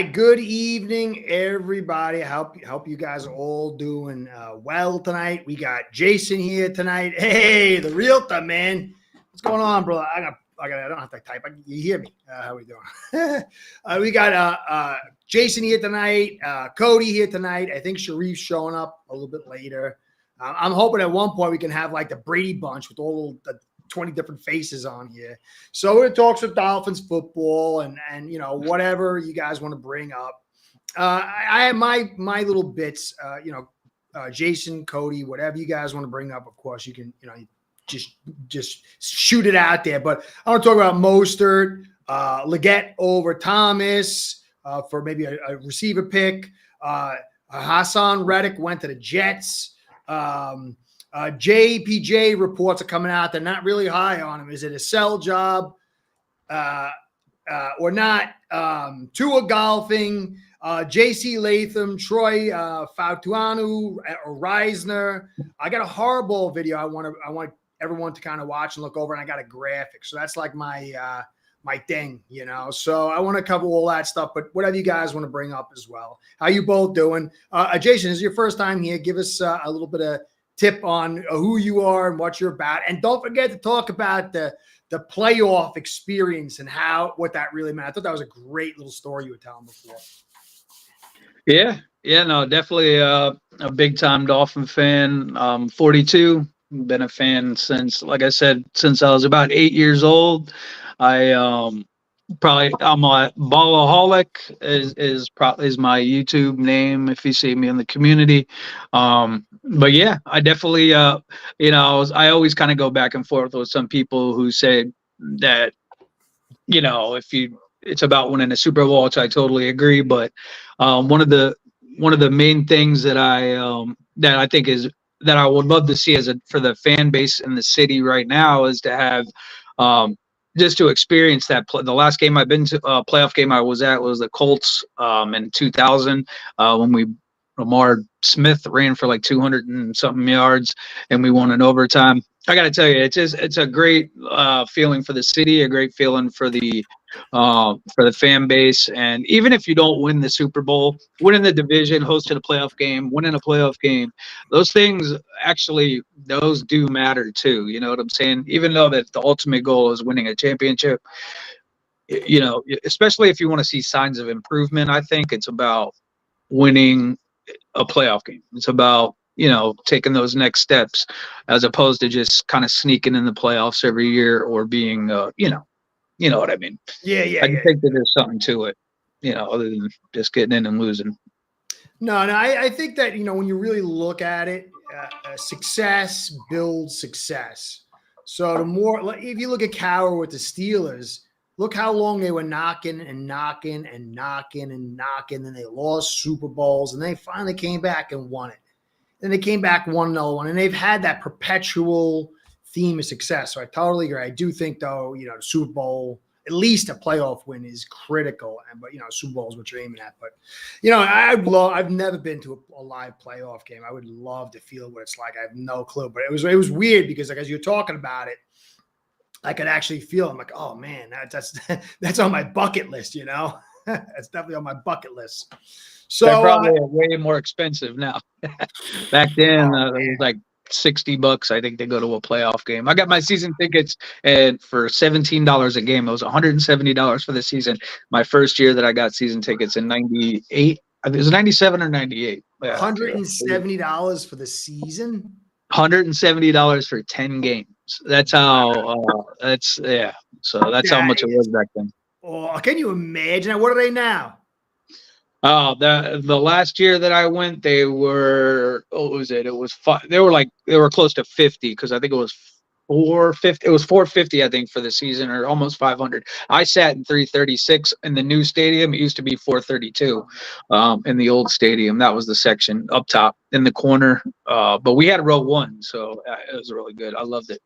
right, good evening, everybody. I hope you guys are all doing well tonight. We got Jason here tonight. Hey, the realtor, man. What's going on, bro? I don't have to type. You hear me? How we doing? We got Jason here tonight. Cody here tonight. I think Sharif's showing up a little bit later. I'm hoping at one point we can have like the Brady Bunch with all the 20 different faces on here. So we're going to talk some Dolphins football and whatever you guys want to bring up. I have my little bits, Jason, Cody, whatever you guys want to bring up. Of course, you can, just shoot it out there. But I want to talk about Mostert, Leggett over Thomas for maybe a receiver pick. Hassan Reddick went to the Jets. JPJ reports are coming out. They're not really high on him. Is it a sell job or not? Tua golfing, JC Latham, Troy Fautuanu, or Reisner. I got a horrible video I want everyone to kind of watch and look over, and I got a graphic. So that's like my thing, So I want to cover all that stuff, but whatever you guys want to bring up as well. How you both doing? Jason, this is your first time here. Give us a little bit of tip on who you are and what you're about. And don't forget to talk about the playoff experience and what that really meant. I thought that was a great little story you were telling before. Yeah, no, definitely a big time Dolphin fan. 42, been a fan since, like I said, since I was about 8 years old. I'm a ballaholic is my YouTube name if you see me in the community. But yeah, I definitely I always kind of go back and forth with some people who say that it's about winning a Super Bowl, which I totally agree. But one of the main things that I think is that I would love to see for the fan base in the city right now is to have just to experience that. The last game I've been to, playoff game I was at, was the Colts in 2000 when Lamar Smith ran for like 200 and something yards and we won in overtime. I got to tell you, it's a great feeling for the city, a great feeling for the fan base. And even if you don't win the Super Bowl, winning the division, hosting a playoff game, winning a playoff game, those things those do matter too. You know what I'm saying? Even though that the ultimate goal is winning a championship, especially if you want to see signs of improvement, I think it's about winning a playoff game. It's about taking those next steps as opposed to just kind of sneaking in the playoffs every year or being you know what I mean. Yeah. I think that there's something to it, other than just getting in and losing. No, I think that when you really look at it, success builds success. So the more, if you look at Cowher with the Steelers, look how long they were knocking, then they lost Super Bowls, and they finally came back and won it. Then they came back, won another one, and they've had that perpetual theme of success. So I totally agree. I do think, though, the Super Bowl, at least a playoff win, is critical. But Super Bowl is what you're aiming at. But I've never been to a live playoff game. I would love to feel what it's like. I have no clue. But it was weird because, like, as you're talking about it, I could actually feel. I'm like, oh man, that's on my bucket list. That's definitely on my bucket list. So they're probably way more expensive now. Back then, it was like $60, I think, to go to a playoff game. I got my season tickets for $17 a game. It was $170 for the season. My first year that I got season tickets in '98. It was '97 or '98. Yeah. $170 for the season. $170 for 10 games. That's how. So that's how much it was back then. Oh, can you imagine? What are they now? Oh, the last year that I went, they were, what was it? It was they were close to 50 because I think it was 450. It was 450, I think, for the season, or almost 500. I sat in 336 in the new stadium. It used to be 432 in the old stadium. That was the section up top in the corner. But we had row one, so it was really good. I loved it.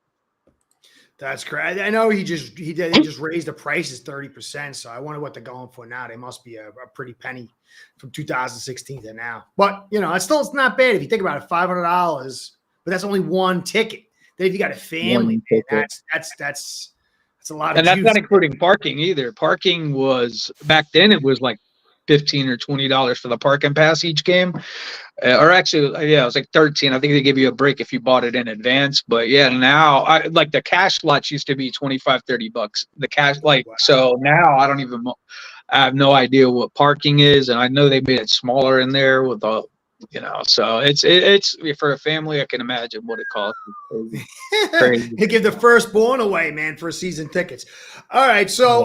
That's correct. I know he just raised the prices 30%. So I wonder what they're going for now. They must be a pretty penny from 2016 to now. But it's not bad if you think about it. $500, but that's only one ticket. Then if you got a family, that's a lot of. And that's not including parking either. Parking was back then. It was like $15 or $20 for the parking pass each game. Or actually, yeah, it was like 13. I think they give you a break if you bought it in advance. But yeah, now like the cash slots used to be 25, $30. The cash, like, so now I don't even, I have no idea what parking is. And I know they made it smaller in there with the, so it's for a family. I can imagine what it costs. Crazy. You give the firstborn away, man, for season tickets. All right. So,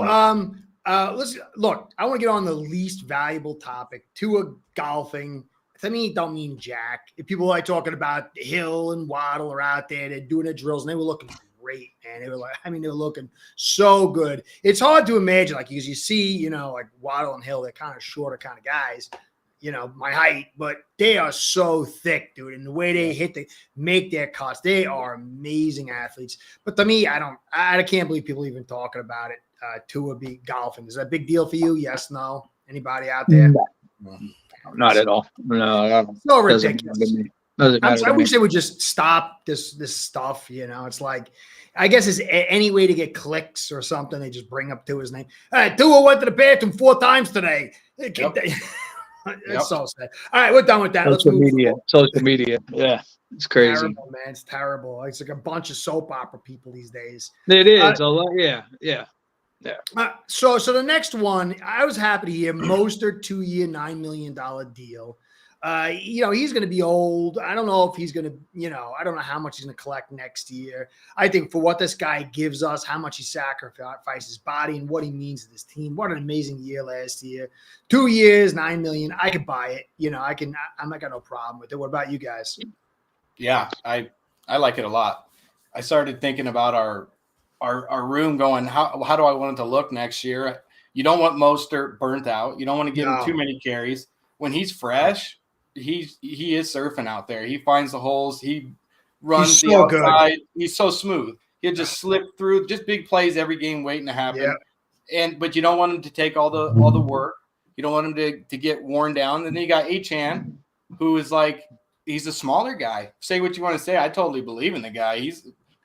let's look, I want to get on the least valuable topic to golfing. To me, it don't mean jack. If people like talking about Hill and Waddle are out there, they're doing their drills, and they were looking great, man. They were like, they were looking so good. It's hard to imagine, like, because you see, like Waddle and Hill, they're kind of shorter kind of guys, my height, but they are so thick, dude. And the way they make their cuts, they are amazing athletes. But to me, I can't believe people even talking about it. Tua be golfing. Is that a big deal for you? Yes, no? Anybody out there? No. Not at all. No, so ridiculous. I wish me. they would just stop this stuff. It's like, I guess it's any way to get clicks or something. They just bring up Tua's name. Tua went to the bathroom 4 times today. Yep. It's so sad. All right, we're done with that. Social media. Yeah, it's crazy. Terrible, man. It's terrible. It's like a bunch of soap opera people these days. It is a lot. Yeah. Yeah. So the next one, I was happy to hear Mostert 2-year, $9 million deal. He's going to be old. I don't know if he's going to, I don't know how much he's going to collect next year. I think for what this guy gives us, how much he sacrificed his body and what he means to this team. What an amazing year last year. 2 years, $9 million. I could buy it. I'm not got no problem with it. What about you guys? Yeah, I like it a lot. I started thinking about our room going, how do I want it to look next year? You don't want Mostert burnt out. You don't want to give him too many carries. When he's fresh, he is surfing out there. He finds the holes. He runs the outside. Good. He's so smooth. He'll just slip through, just big plays every game waiting to happen. Yeah. But you don't want him to take all the work. You don't want him to get worn down. And then you got Achane, who is like, he's a smaller guy. Say what you want to say. I totally believe in the guy.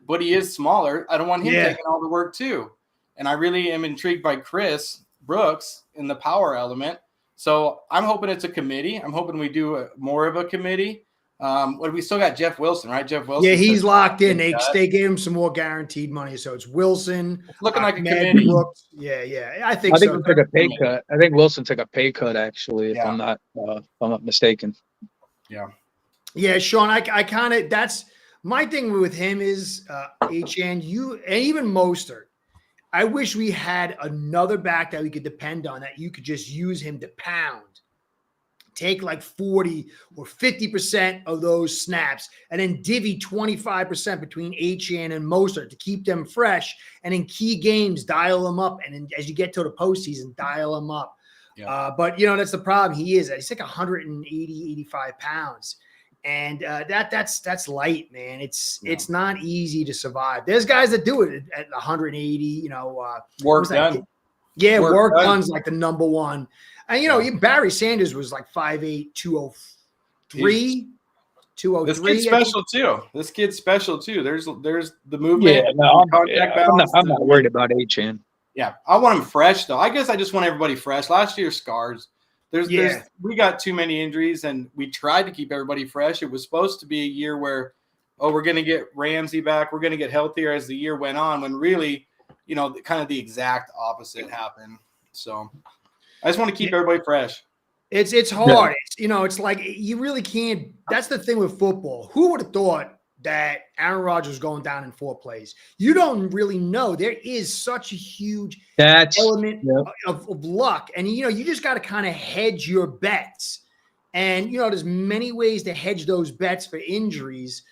But he is smaller. I don't want him taking all the work too. And I really am intrigued by Chris Brooks in the power element. So I'm hoping it's a committee. I'm hoping we do more of a committee. We still got Jeff Wilson, right? Jeff Wilson. Yeah, he's locked in. They gave him some more guaranteed money. So it's Wilson. It's looking like a committee. Brooks. Yeah. I think so. He took a pay cut. I think Wilson took a pay cut, actually, if I'm not mistaken. Yeah. Yeah, Sean, I kind of, that's my thing with him is Achane, and even Mostert. I wish we had another back that we could depend on, that you could just use him to pound. Take like 40 or 50% of those snaps and then divvy 25% between Achane and Mostert to keep them fresh. And in key games, dial them up. And then as you get to the postseason, dial them up. Yeah. But, that's the problem. He's like 180, 85 pounds. And that's light, man. It's not easy to survive. There's guys that do it at 180. Work done. Yeah, work done's like the number one. And Barry Sanders was like 5'8", 203. 203. This kid's special too. There's the movement. Yeah, I'm not worried about Achane. Yeah, I want him fresh though. I guess I just want everybody fresh. Last year scars. We got too many injuries, and we tried to keep everybody fresh. It was supposed to be a year where, we're going to get Ramsey back. We're going to get healthier as the year went on, when really, kind of the exact opposite happened. So I just want to keep everybody fresh. It's hard. It's like you really can't. That's the thing with football. Who would have thought that Aaron Rodgers was going down in 4 plays? You don't really know. There is such a huge element of luck. And, you just got to kind of hedge your bets. And, there's many ways to hedge those bets for injuries.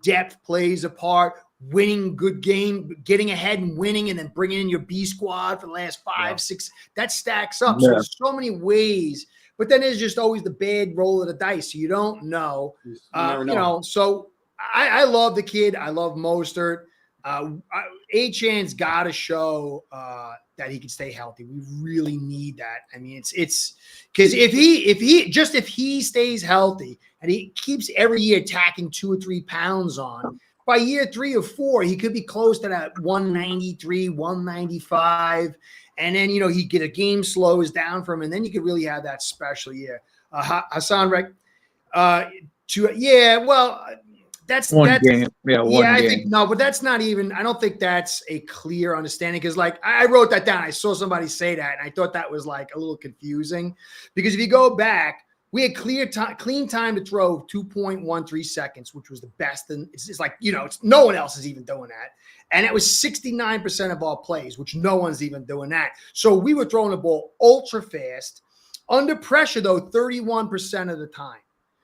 Depth plays a part, winning good game, getting ahead and winning, and then bringing in your B squad for the last 5, 6. That stacks up. So there's so many ways. But then there's just always the bad roll of the dice. So you don't know. So I love the kid. I love Mostert. Achane's got to show that he can stay healthy. We really need that. I mean, it's because if he stays healthy and he keeps every year tacking 2 or 3 pounds on, by year 3 or 4, he could be close to that 193, 195. And then, he get a game slows down from him, and then you could really have that special year. Hassan, right? That's one game. Yeah, one I game. think no, but that's not even. I don't think that's a clear understanding because, like, I wrote that down. I saw somebody say that, and I thought that was like a little confusing because if you go back, we had clean time to throw 2.13 seconds, which was the best. And it's like no one else is even doing that, and it was 69% of all plays, which no one's even doing that. So we were throwing the ball ultra fast, under pressure though, 31% of the time.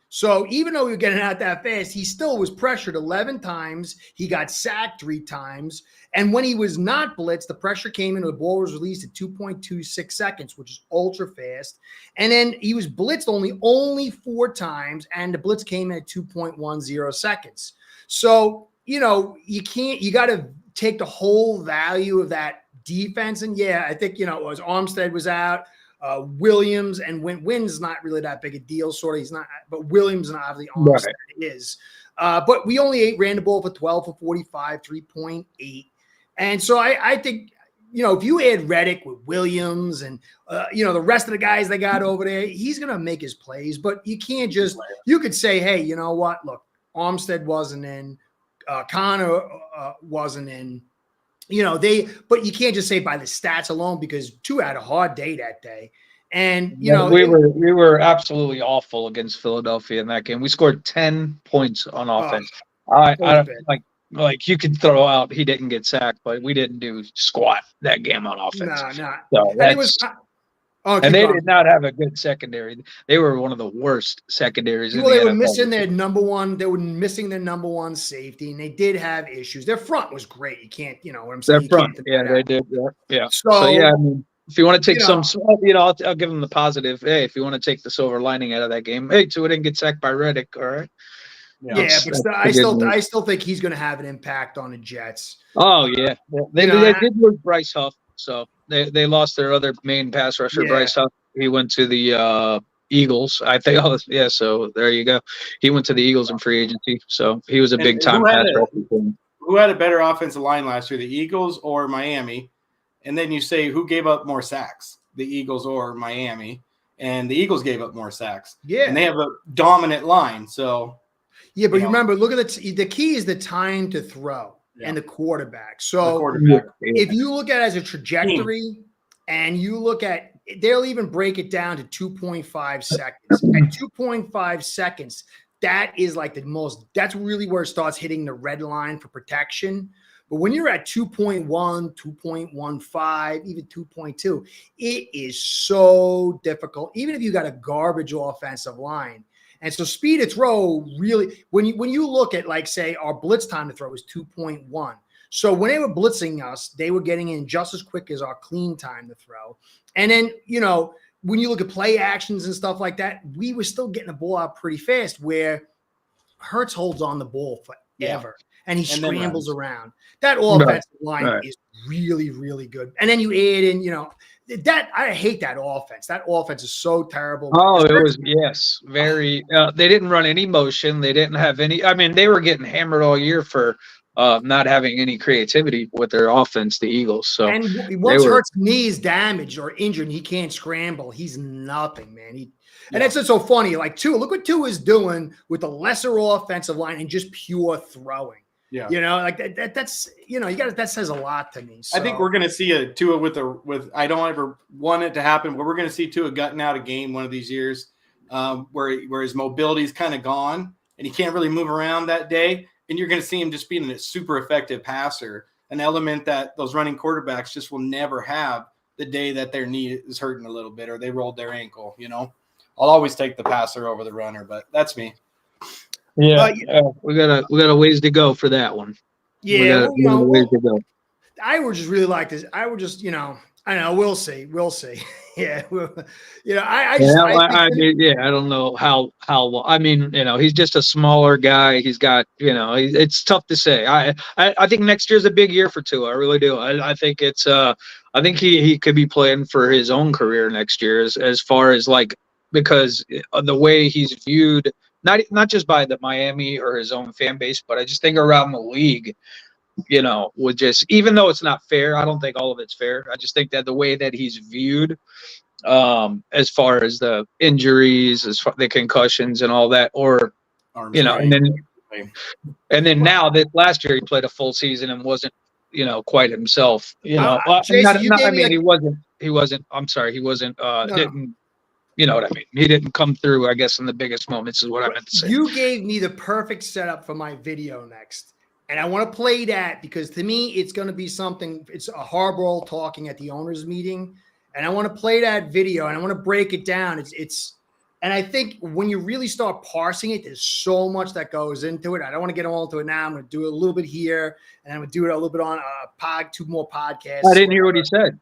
So even though we were getting out that fast, he still was pressured 11 times. He got sacked 3 times. And when he was not blitzed, the pressure came in, the ball was released at 2.26 seconds, which is ultra fast. And then he was blitzed only 4 times, and the blitz came in at 2.10 seconds. So, you got to take the whole value of that defense. And yeah, I think, it was Armstead was out. Williams and Wynn's not really that big a deal, sort of. He's not, but Williams and obviously Armstead is. But we only ran the ball for 12 for 45, 3.8. And so I think, if you add Reddick with Williams and, the rest of the guys they got over there, he's going to make his plays. But you can't just, you could say, hey, you know what? Look, Armstead wasn't in, Connor wasn't in. But you can't just say by the stats alone because Tua had a hard day that day. And, we were absolutely awful against Philadelphia in that game. We scored 10 points on offense. Like you could throw out, he didn't get sacked, but we didn't do squat that game on offense. No. So and they did not have a good secondary. They were one of the worst secondaries. They were missing their number one. They were missing their number one safety, and they did have issues. Their front was great. You can't, what I'm saying. Their front, they did. Yeah. So yeah, I mean, if you want to take I'll give them the positive. Hey, if you want to take the silver lining out of that game, hey, Tua didn't get sacked by Reddick. All right. Yeah, but I still think he's going to have an impact on the Jets. Oh yeah, they did lose Bryce Huff. So they lost their other main pass rusher, Bryce Huff. He went to the Eagles. I think. So there you go. He went to the Eagles in free agency. So he was a big time pass rusher. Who had a better offensive line last year, the Eagles or Miami? And then you say who gave up more sacks, the Eagles or Miami? And the Eagles gave up more sacks. Yeah, and they have a dominant line. So yeah, but remember, look at the key is the time to throw. And the quarterback. So if you look at it as a trajectory and you look at, they'll even break it down to 2.5 seconds. At 2.5 seconds, that is like that's really where it starts hitting the red line for protection. But when you're at 2.1, 2.15, even 2.2, it is so difficult. Even if you got a garbage offensive line. And so speed of throw really, when you look at, like, say, our blitz time to throw is 2.1. So when they were blitzing us, they were getting in just as quick as our clean time to throw. And then, when you look at play actions and stuff like that, we were still getting the ball out pretty fast where Hurts holds on the ball forever and he scrambles around. That offensive line is really, really good. And then you add in, that I hate that offense. That offense is so terrible. Oh, it was very. They didn't run any motion. They didn't have any. I mean, they were getting hammered all year for not having any creativity with their offense. The Eagles. So and once Hurts' knee is damaged or injured, and he can't scramble. He's nothing, man. And it's just so funny. Like Tua, look what Tua is doing with the lesser offensive line and just pure throwing. Yeah, like that's that says a lot to me. So. I think we're going to see a Tua with I don't ever want it to happen, but we're going to see Tua gutting out a game one of these years where his mobility is kind of gone and he can't really move around that day, and you're going to see him just being a super effective passer, an element that those running quarterbacks just will never have the day that their knee is hurting a little bit or they rolled their ankle. I'll always take the passer over the runner, but that's me. Yeah, we got a ways to go for that one. Yeah, ways to go. I would just really like this. I would just, I don't know. We'll see. Yeah, I don't know how. I mean, he's just a smaller guy. He's got, it's tough to say. I think next year's a big year for Tua. I really do. I think it's. I think he could be playing for his own career next year, as far as like, because the way he's viewed. not just by the Miami or his own fan base, but I just think around the league, would just, even though it's not fair, I don't think all of it's fair. I just think that the way that he's viewed, as far as the injuries, as far the concussions and all that, or and then now that last year he played a full season and wasn't, quite himself. Jason, He wasn't. I'm sorry, he wasn't. No. Didn't. You know what I mean? He didn't come through, I guess, in the biggest moments is what I meant to say. You gave me the perfect setup for my video next. And I want to play that because to me, it's going to be something. It's a Harbaugh talking at the owners meeting. And I want to play that video and I want to break it down. And I think when you really start parsing it, there's so much that goes into it. I don't want to get all into it now. I'm going to do it a little bit here and I'm going to do it a little bit on two more podcasts. I didn't hear what he said.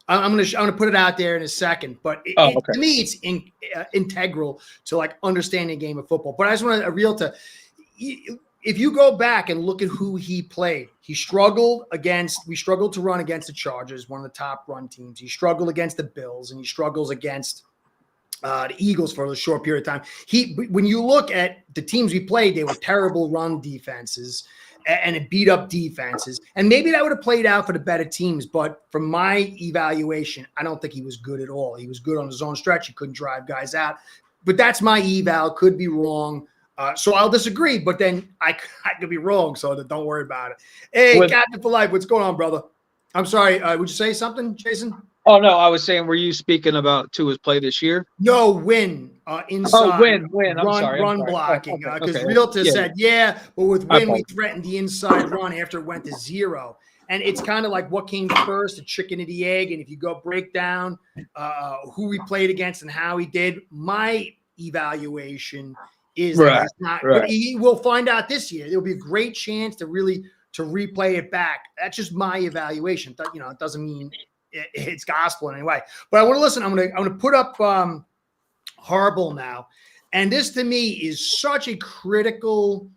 I'm gonna put it out there in a second, but to me, it's integral to like understanding the game of football. But I just want to if you go back and look at who he played, we struggled to run against the Chargers, one of the top run teams. He struggled against the Bills, and he struggles against the Eagles for a short period of time. When you look at the teams we played, they were terrible run defenses and it beat up defenses. And maybe that would have played out for the better teams. But from my evaluation, I don't think he was good at all. He was good on his own stretch. He couldn't drive guys out. But that's my eval. Could be wrong. So I'll disagree. But then I could be wrong. So don't worry about it. Hey, Captain for Life, what's going on, brother? I'm sorry. Would you say something, Jason? Oh, no, I was saying, were you speaking about Tua's play this year? No, win inside. Oh, win. I'm sorry. Run blocking. Because Realtor said, but with win, we threatened the inside run after it went to 0. And it's kind of like what came first, the chicken or the egg. And if you go break down who we played against and how he did, my evaluation is that he's not. Right. We'll find out this year. There'll be a great chance to replay it back. That's just my evaluation. It doesn't mean it's gospel in any way. But I want to listen. I'm going to put up Harbaugh now. And this to me is such a critical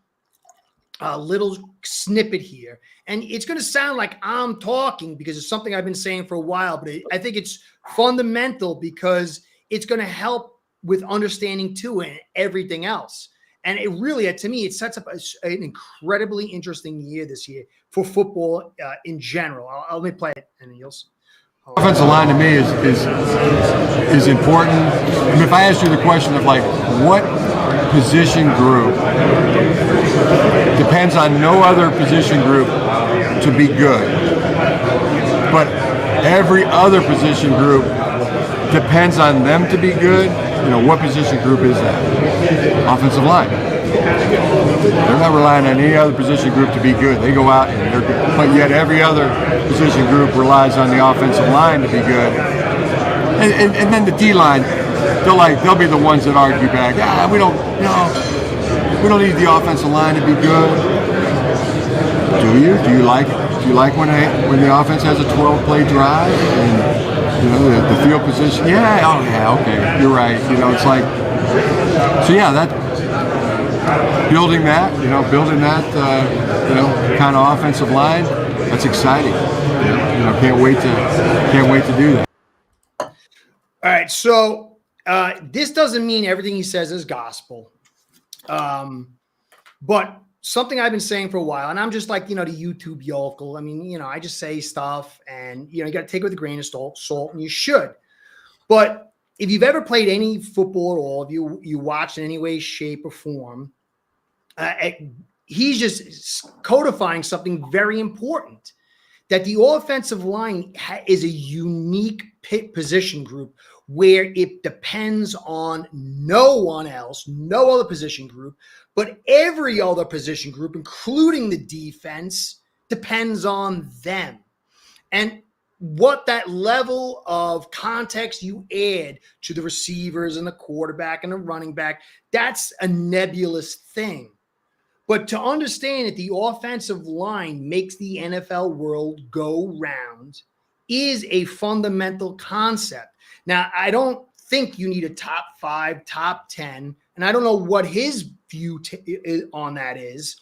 little snippet here. And it's going to sound like I'm talking because it's something I've been saying for a while, but I think it's fundamental because it's going to help with understanding Tua and everything else. And it really, to me, it sets up an incredibly interesting year this year for football in general. Let me play it, and you'll see. Offensive line to me is important. I mean, if I asked you the question of like what position group depends on no other position group to be good, but every other position group depends on them to be good, what position group is that? Offensive line. They're not relying on any other position group to be good. They go out and they're good. But yet every other position group relies on the offensive line to be good. And then the D-line, they'll be the ones that argue back. We don't need the offensive line to be good. Do you? Do you like when the offense has a 12-play drive and the field position? Yeah. Okay. You're right. It's like that. Building that kind of offensive line, that's exciting. Can't wait to do that. All right, so this doesn't mean everything he says is gospel, but something I've been saying for a while, and I'm just like the YouTube yokel. I mean, I just say stuff, and you got to take it with a grain of salt, and you should. But if you've ever played any football at all, if you watch in any way, shape, or form, he's just codifying something very important, that the offensive line is a unique position group where it depends on no one else, no other position group, but every other position group, including the defense, depends on them. And what that level of context you add to the receivers and the quarterback and the running back, that's a nebulous thing. But to understand that the offensive line makes the NFL world go round is a fundamental concept. Now, I don't think you need a top 5, top 10, and I don't know what his view on that is.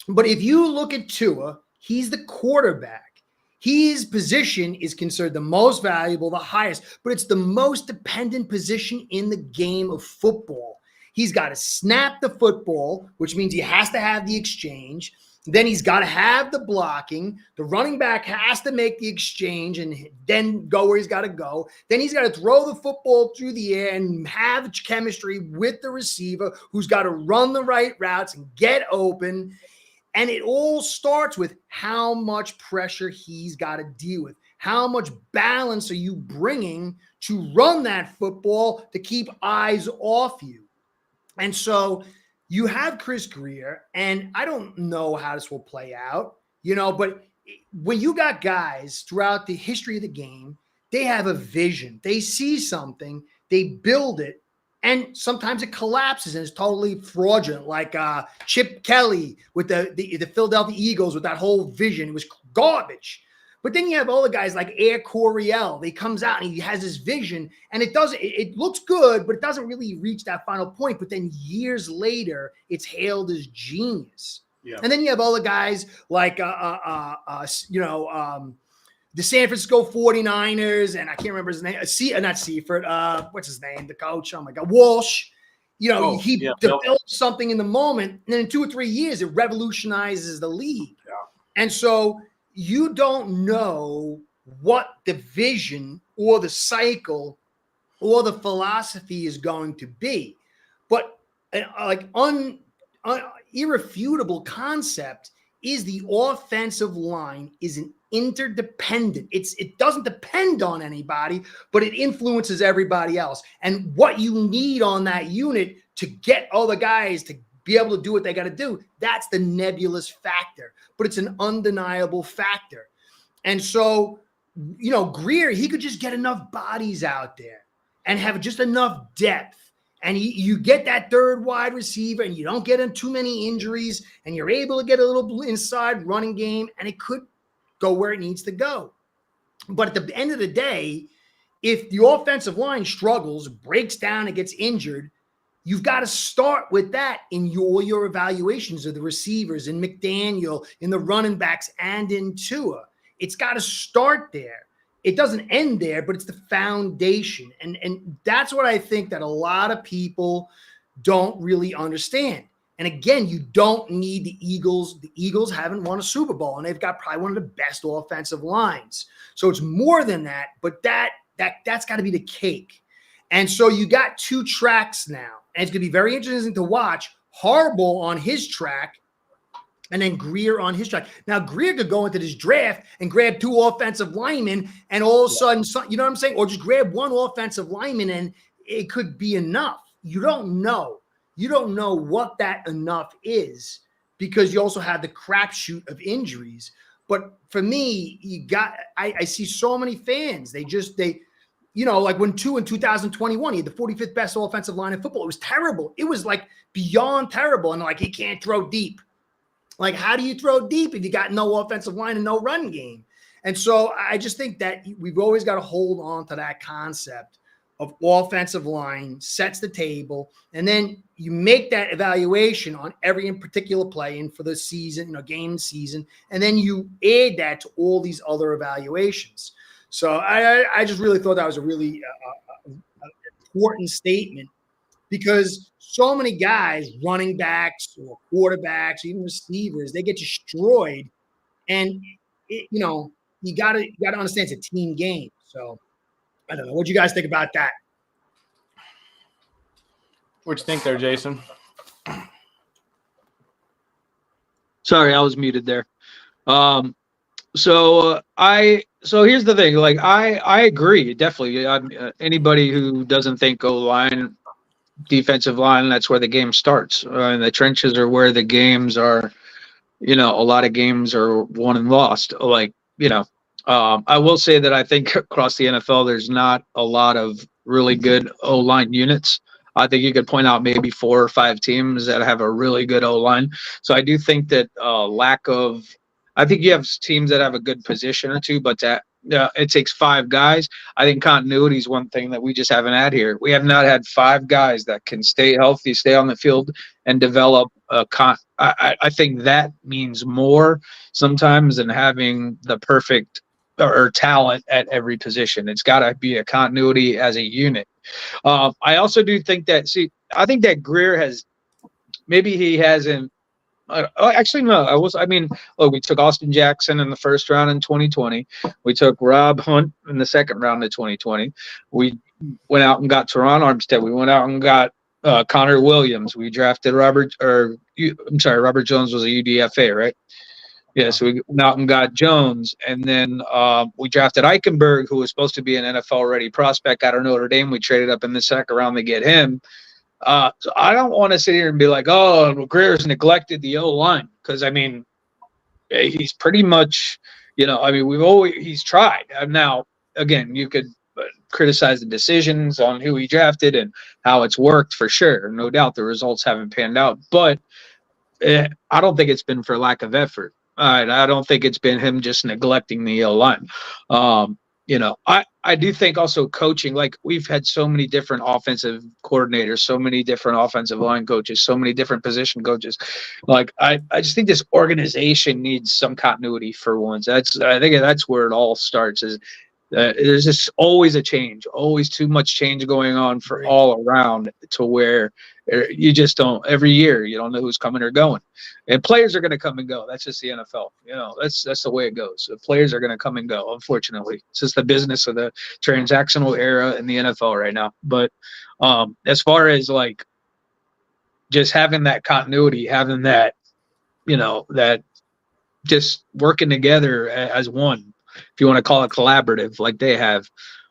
But if you look at Tua, he's the quarterback. His position is considered the most valuable, the highest, but it's the most dependent position in the game of football. He's got to snap the football, which means he has to have the exchange. Then he's got to have the blocking. The running back has to make the exchange and then go where he's got to go. Then he's got to throw the football through the air and have chemistry with the receiver who's got to run the right routes and get open. And it all starts with how much pressure he's got to deal with. How much balance are you bringing to run that football to keep eyes off you? And so you have Chris Grier, and I don't know how this will play out, but when you got guys throughout the history of the game, they have a vision. They see something, they build it, and sometimes it collapses and it's totally fraudulent, like Chip Kelly with the Philadelphia Eagles with that whole vision. It was garbage. But then you have all the guys like Air Coryell. He comes out and he has this vision, and it looks good, but it doesn't really reach that final point. But then years later, it's hailed as genius. Yeah. And then you have all the guys like, the San Francisco 49ers, and I can't remember his name. Not Seifert. What's his name? The coach. Oh my God, Walsh. He develops something in the moment, and then in 2 or 3 years, it revolutionizes the league. Yeah. And so you don't know what the vision or the cycle or the philosophy is going to be. But irrefutable concept is the offensive line is an interdependent. It doesn't depend on anybody, but it influences everybody else. And what you need on that unit to get all the guys to be able to do what they got to do, that's the nebulous factor, but it's an undeniable factor. And so, Grier, he could just get enough bodies out there and have just enough depth. And you get that third wide receiver and you don't get in too many injuries and you're able to get a little inside running game, and it could go where it needs to go. But at the end of the day, if the offensive line struggles, breaks down, and gets injured, you've got to start with that in your evaluations of the receivers, in McDaniel, in the running backs, and in Tua. It's got to start there. It doesn't end there, but it's the foundation. And that's what I think that a lot of people don't really understand. And again, you don't need the Eagles. The Eagles haven't won a Super Bowl, and they've got probably one of the best offensive lines. So it's more than that, but that's got to be the cake. And so you got two tracks now. And it's going to be very interesting to watch Harbaugh on his track and then Grier on his track. Now, Grier could go into this draft and grab 2 offensive linemen, and all of a sudden, you know what I'm saying? Or just grab 1 offensive lineman, and it could be enough. You don't know. You don't know what that enough is, because you also have the crapshoot of injuries. But for me, I see so many fans. Like when Tua in 2021, he had the 45th best offensive line in football. It was terrible. It was like beyond terrible. And he can't throw deep. Like, how do you throw deep if you got no offensive line and no run game? And so I just think that we've always got to hold on to that concept of offensive line sets the table. And then you make that evaluation on every in particular play and for the season, game season. And then you add that to all these other evaluations. So I just really thought that was a really important statement, because so many guys, running backs or quarterbacks, even receivers, they get destroyed. And, you got to understand it's a team game. So I don't know. What do you guys think about that? What you think there, Jason? Sorry, I was muted there. So here's the thing. I agree, definitely. Anybody who doesn't think O-line, defensive line, that's where the game starts. And the trenches are where the games are. A lot of games are won and lost. I will say that I think across the NFL, there's not a lot of really good O-line units. I think you could point out maybe 4 or 5 teams that have a really good O-line. So I do think that I think you have teams that have a good position or two, but it takes 5 guys. I think continuity is one thing that we just haven't had here. We have not had 5 guys that can stay healthy, stay on the field, and develop I think that means more sometimes than having the perfect or talent at every position. It's got to be a continuity as a unit. I also do think that, I think that Greer has, maybe he hasn't, actually, no, look, we took Austin Jackson in the first round in 2020. We took Rob Hunt in the second round of 2020. We went out and got Teron Armstead. We went out and got Connor Williams. We drafted Robert Jones was a UDFA, right? Yeah, so we went out and got Jones, and then we drafted Eichenberg, who was supposed to be an NFL-ready prospect out of Notre Dame. We traded up in the second round to get him. So I don't want to sit here and be like, oh, Greer's neglected the O-line, because, I mean, he's pretty much, he's tried. Now, again, you could criticize the decisions on who he drafted and how it's worked for sure. No doubt the results haven't panned out, but I don't think it's been for lack of effort. I don't think it's been him just neglecting the O-line. I do think also coaching, like we've had so many different offensive coordinators, so many different offensive line coaches, so many different position coaches. Like I just think this organization needs some continuity for once. I think that's where it all starts. Is there's just always a change, always too much change going on for all around, to where you just don't, every year you don't know who's coming or going, and players are going to come and go. That's just the NFL. That's the way it goes. The players are going to come and go. Unfortunately, it's just the business of the transactional era in the NFL right now. But as far as like just having that continuity, having that, that just working together as one, if you want to call it collaborative, like they have.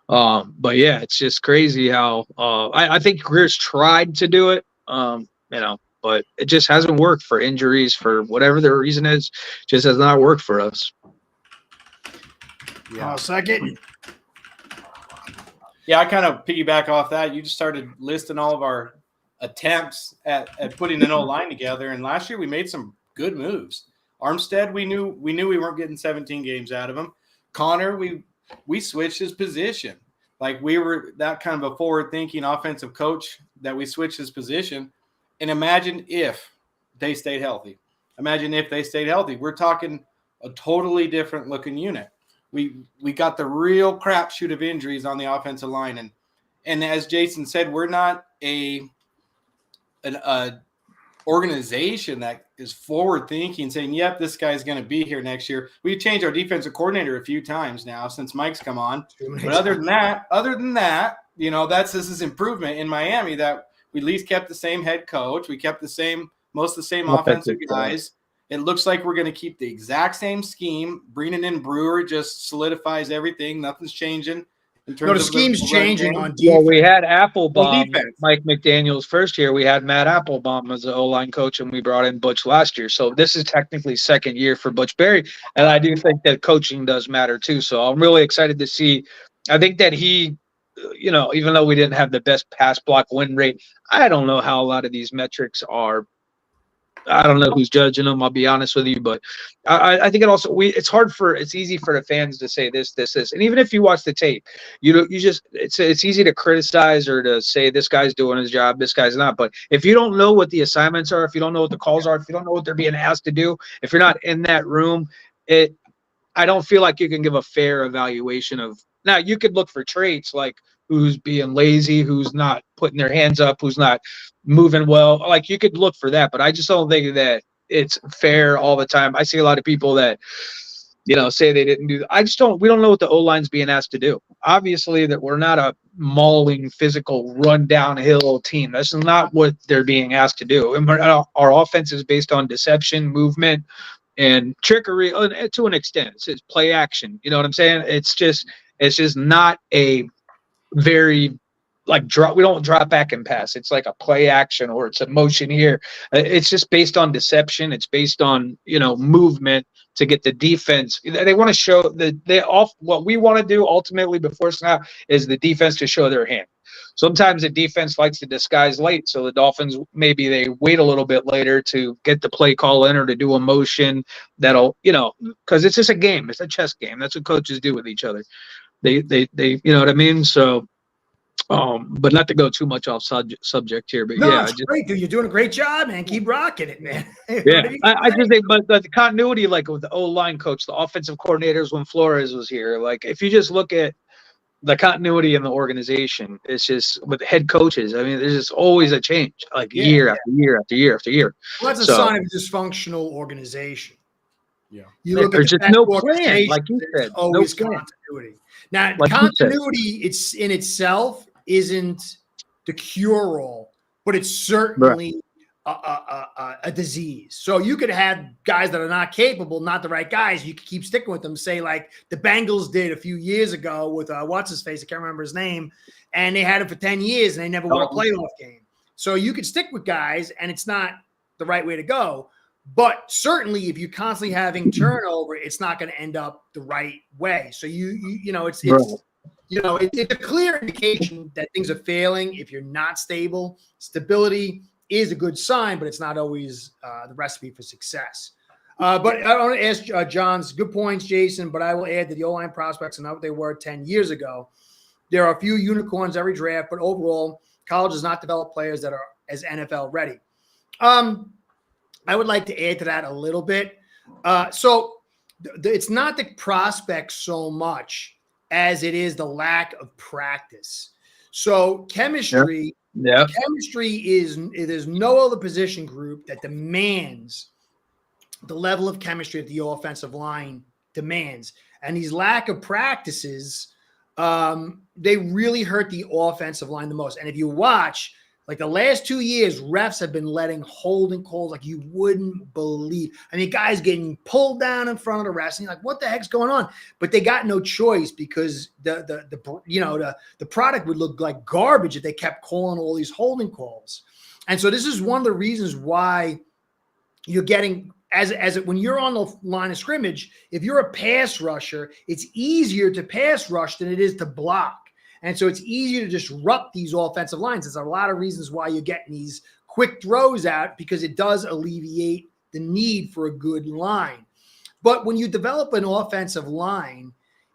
But yeah, it's just crazy how I think Greer's tried to do it, but it just hasn't worked for injuries, for whatever the reason is, just has not worked for us. Yeah. Second. Yeah, I kind of piggyback off that. You just started listing all of our attempts at putting an O-line together, and last year we made some good moves. Armstead, we knew we weren't getting 17 games out of him. Connor, we switched his position. Like, we were that kind of a forward-thinking offensive coach that we switched his position. And imagine if they stayed healthy. We're talking a totally different looking unit. We got the real crapshoot of injuries on the offensive line. And as Jason said, we're not an organization that is forward thinking, saying, yep, this guy's going to be here next year. We've changed our defensive coordinator a few times now since Mike's come on. But other than that, this is improvement in Miami, that we at least kept the same head coach. We kept most of the same offensive guys. It looks like we're going to keep the exact same scheme. Bringing in Brewer just solidifies everything. Nothing's changing. The scheme's changing on defense. Well, we had Applebaum, Mike McDaniel's first year. We had Matt Applebaum as the O-line coach, and we brought in Butch last year. So this is technically second year for Butch Berry, and I do think that coaching does matter too. So I'm really excited to see. I think that he, even though we didn't have the best pass block win rate, I don't know how a lot of these metrics are. I don't know who's judging them. I'll be honest with you, but I think it's easy for the fans to say this, and even if you watch the tape, it's easy to criticize or to say this guy's doing his job, this guy's not. But if you don't know what the assignments are, if you don't know what the calls are, if you don't know what they're being asked to do, if you're not in that room, I don't feel like you can give a fair evaluation of. Now, you could look for traits like who's being lazy, who's not putting their hands up, who's not moving well. Like, you could look for that, but I just don't think that it's fair all the time. I see a lot of people that, say they didn't do that. We don't know what the O-line's being asked to do. Obviously, that we're not a mauling, physical, run downhill team. That's not what they're being asked to do. And our offense is based on deception, movement, and trickery to an extent. It's play action. You know what I'm saying? It's just not a very we don't drop back and pass. It's like a play action, or it's a motion here. It's just based on deception. It's based on movement to get the defense. They want to show what we want to do ultimately before snap is the defense to show their hand. Sometimes the defense likes to disguise late, so the Dolphins maybe they wait a little bit later to get the play call in or to do a motion that'll because it's just a game. It's a chess game. That's what coaches do with each other. They you know what I mean? So But not to go too much off subject here, but No, yeah, it's great, dude. You're doing a great job, man. Keep rocking it, man. yeah. I just think, but the continuity, like with the O-line coach, the offensive coordinators when Flores was here, like if you just look at the continuity in the organization, it's just with the head coaches. I mean, there's just always a change, like year after year after year after year. Well, that's a sign of a dysfunctional organization. Yeah. You look There's at the just no plan, like you there's said. always No plan. continuity. Now, Like continuity, it's in itself isn't the cure-all, but it's certainly a disease. So you could have guys that are not capable, not the right guys. You could keep sticking with them. Say like the Bengals did a few years ago with what's his face? I can't remember his name. And they had him for 10 years and they never won a playoff game. So you could stick with guys, and it's not the right way to go. But certainly, if you're constantly having turnover, it's not going to end up the right way. So you know, it's a clear indication that things are failing. If you're not stable, stability is a good sign, but it's not always the recipe for success. But I want to ask John's good points, Jason. But I will add that the O-line prospects are not what they were 10 years ago. There are a few unicorns every draft, but overall, college does not develop players that are as NFL ready. I would like to add to that a little bit. So it's not the prospects so much as it is the lack of practice. So chemistry is, there's no other position group that demands the level of chemistry that the offensive line demands. And these lack of practices, they really hurt the offensive line the most. And if you watch, like the last 2 years, refs have been letting holding calls like you wouldn't believe. I mean, guys getting pulled down in front of the refs, and you're like, what the heck's going on? But they got no choice because the product would look like garbage if they kept calling all these holding calls. And so this is one of the reasons why you're getting when you're on the line of scrimmage, if you're a pass rusher, it's easier to pass rush than it is to block. And so it's easier to disrupt these offensive lines. There's a lot of reasons why you're getting these quick throws out, because it does alleviate the need for a good line. But when you develop an offensive line,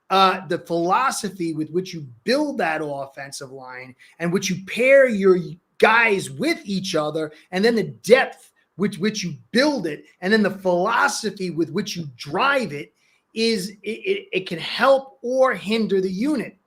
the philosophy with which you build that offensive line and which you pair your guys with each other, and then the depth with which you build it, and then the philosophy with which you drive it, it can help or hinder the unit.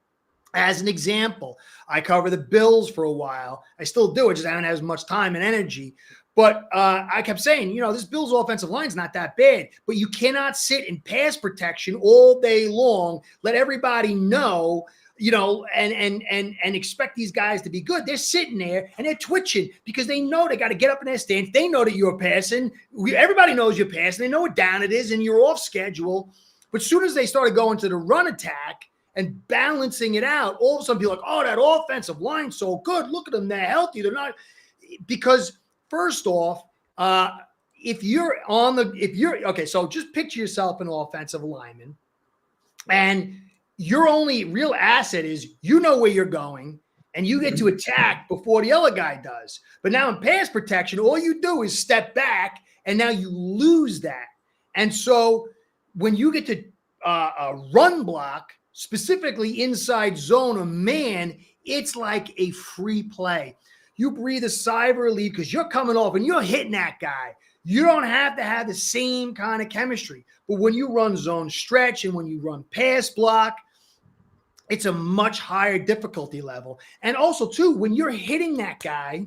As an example, I cover the Bills for a while. I still do it, just I don't have as much time and energy. But I kept saying, this Bills offensive line is not that bad, but you cannot sit in pass protection all day long, let everybody know, and expect these guys to be good. They're sitting there and they're twitching because they know they got to get up in their stance. They know that you're passing. Everybody knows you're passing. They know what down it is and you're off schedule. But as soon as they started going to the run attack and balancing it out, all of a sudden people are like, oh, that offensive line's so good. Look at them. They're healthy. They're not. Because first off, so just picture yourself an offensive lineman, and your only real asset is where you're going and you get to attack before the other guy does. But now in pass protection, all you do is step back, and now you lose that. And so when you get to run block, specifically inside zone or man, it's like a free play. You breathe a sigh of relief because you're coming off and you're hitting that guy. You don't have to have the same kind of chemistry. But when you run zone stretch and when you run pass block, it's a much higher difficulty level. And also, too, when you're hitting that guy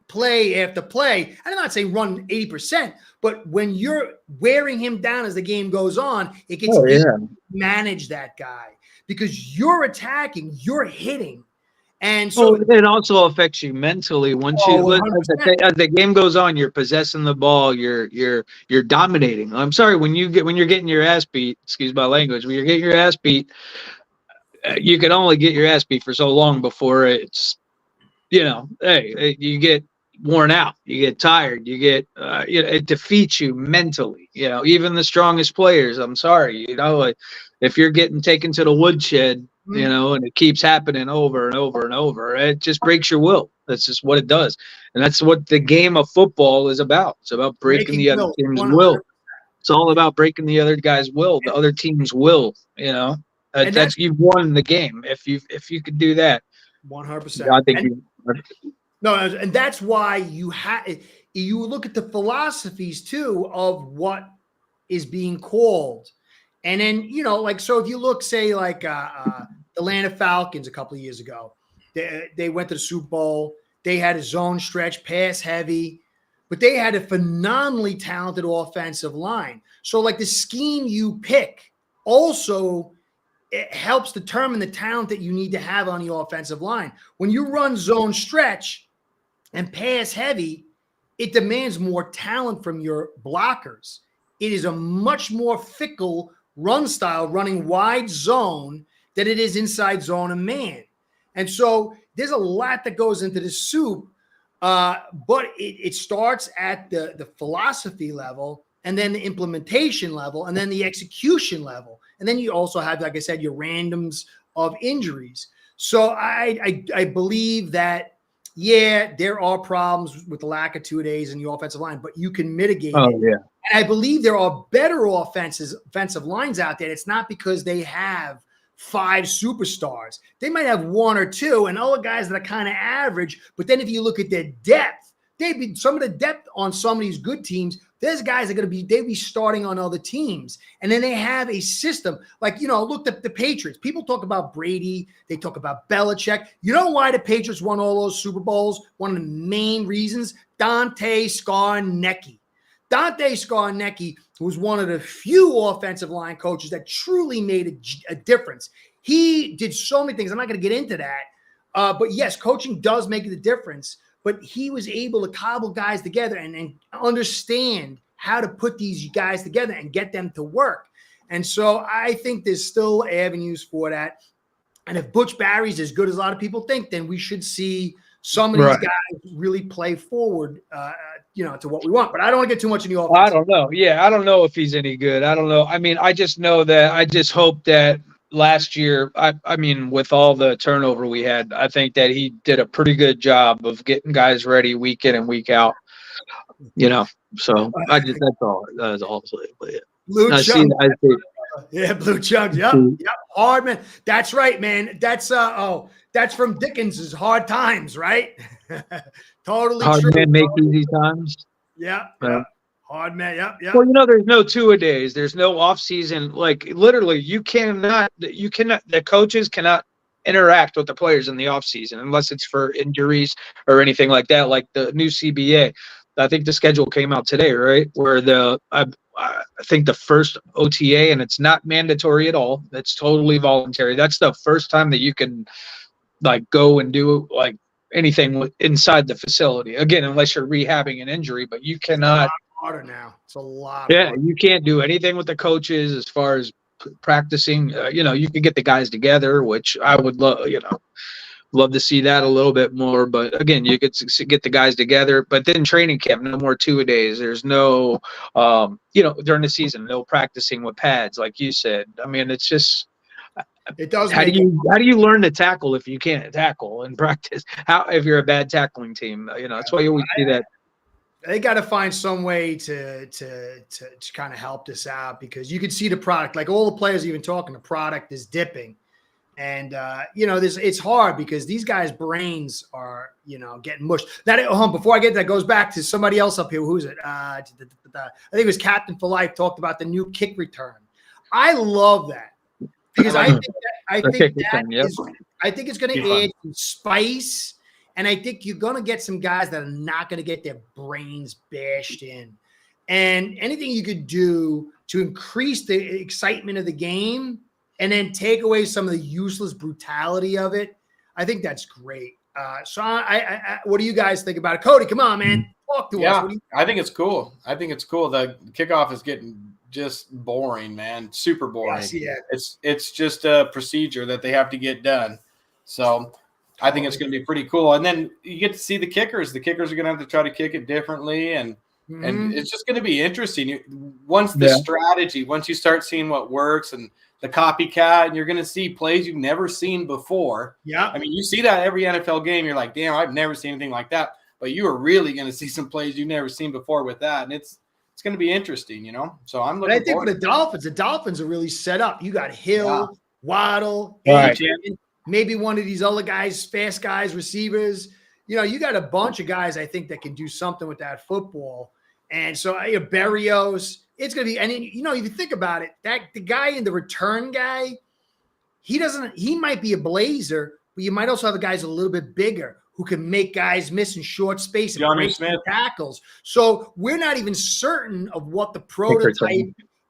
play after play, I'm not saying run 80%, but when you're wearing him down as the game goes on, it gets easier to manage that guy because you're attacking, you're hitting. And so it also affects you mentally. Once as the game goes on, you're possessing the ball, you're dominating. I'm sorry, when you're getting your ass beat, excuse my language, when you're getting your ass beat, you can only get your ass beat for so long before it's, you get worn out, you get tired, you get, it defeats you mentally. Even the strongest players. I'm sorry, if you're getting taken to the woodshed, and it keeps happening over and over and over, it just breaks your will. That's just what it does, and that's what the game of football is about. It's about breaking the other team's will. It's all about breaking the other guy's will, the other team's will. That's you've won the game if you could do that. 100%. I think No, and that's why you look at the philosophies too of what is being called. And then, like, so if you look, say, like the Atlanta Falcons a couple of years ago, they went to the Super Bowl. They had a zone stretch, pass heavy, but they had a phenomenally talented offensive line. So, like, the scheme you pick also it helps determine the talent that you need to have on the offensive line. When you run zone stretch and pass heavy, it demands more talent from your blockers. It is a much more fickle run style running wide zone than it is inside zone and man. And so there's a lot that goes into the soup, but it starts at the philosophy level, and then the implementation level, and then the execution level. And then you also have, like I said, your randoms of injuries. So I believe that, yeah, there are problems with the lack of 2 days in the offensive line, but you can mitigate it. yeah. And I believe there are better offensive lines out there. It's not because they have 5 superstars. They might have 1 or 2 and other guys that are kind of average. But then if you look at their depth, some of the depth on some of these good teams, there's guys that are going to be starting on other teams. And then they have a system. Like, look at the Patriots. People talk about Brady. They talk about Belichick. You know why the Patriots won all those Super Bowls? One of the main reasons, Dante Scarnecchia. Dante Scarnecchia was one of the few offensive line coaches that truly made a difference. He did so many things. I'm not going to get into that. But yes, coaching does make the difference. But he was able to cobble guys together and understand how to put these guys together and get them to work. And so I think there's still avenues for that. And if Butch Barry's as good as a lot of people think, then we should see some of these guys really play forward, to what we want. But I don't want to get too much in the offense. I don't know. Yeah, I don't know if he's any good. I don't know. I mean, I just know that I just hope that last year, I mean, with all the turnover we had, I think that he did a pretty good job of getting guys ready week in and week out. So that's all. That's all. But yeah. Blue Chunk. Yeah, Blue Chunk. Yep. Mm-hmm. Hard man. That's right, man. That's that's from Dickens's Hard Times, right? Totally hard true. men make easy times. Yeah. Hard man. Yep. Well, there's no 2-a-days. There's no off season. Like literally, you cannot. The coaches cannot interact with the players in the off season unless it's for injuries or anything like that. Like the new CBA. I think the schedule came out today, right? Where I think the first OTA, and it's not mandatory at all. It's totally voluntary. That's the first time that you can like go and do like anything inside the facility. Again, unless you're rehabbing an injury, but you cannot. Harder now. It's a lot. Yeah, you can't do anything with the coaches as far as practicing. You can get the guys together, which I would love to see that a little bit more. But again, you get to get the guys together. But then training camp, no more 2-a-days. There's no, during the season, no practicing with pads, like you said. I mean, it's just. It does. How do you learn to tackle if you can't tackle in practice? If you're a bad tackling team, that's why you always see that. They got to find some way to kind of help this out, because you can see the product. Like all the players even talking, the product is dipping. And, it's hard because these guys' brains are, getting mushed. Before I get that, goes back to somebody else up here. Who's it? I think it was Captain for Life talked about the new kick return. I love that because I think it's going to add some spice. And I think you're going to get some guys that are not going to get their brains bashed in. And anything you could do to increase the excitement of the game and then take away some of the useless brutality of it, I think that's great. So what do you guys think about it? Cody, come on, man. Talk to us. I think it's cool. The kickoff is getting just boring, man. Super boring. Yes, yeah. It's just a procedure that they have to get done. So I think it's going to be pretty cool. And then you get to see the kickers. The kickers are going to have to try to kick it differently. And it's just going to be interesting. Once you start seeing what works and the copycat, and you're going to see plays you've never seen before. Yeah. I mean, you see that every NFL game. You're like, damn, I've never seen anything like that. But you are really going to see some plays you've never seen before with that. And it's going to be interesting, So I'm looking. I think for the Dolphins are really set up. You got Hill, Waddle, right. maybe one of these other guys, fast guys, receivers. You got a bunch of guys, I think, that can do something with that football. And so Berrios, it's going to be, and if you think about it, that the guy in the return guy, he might be a blazer, but you might also have the guys a little bit bigger who can make guys miss in short space and break some tackles. So we're not even certain of what the prototype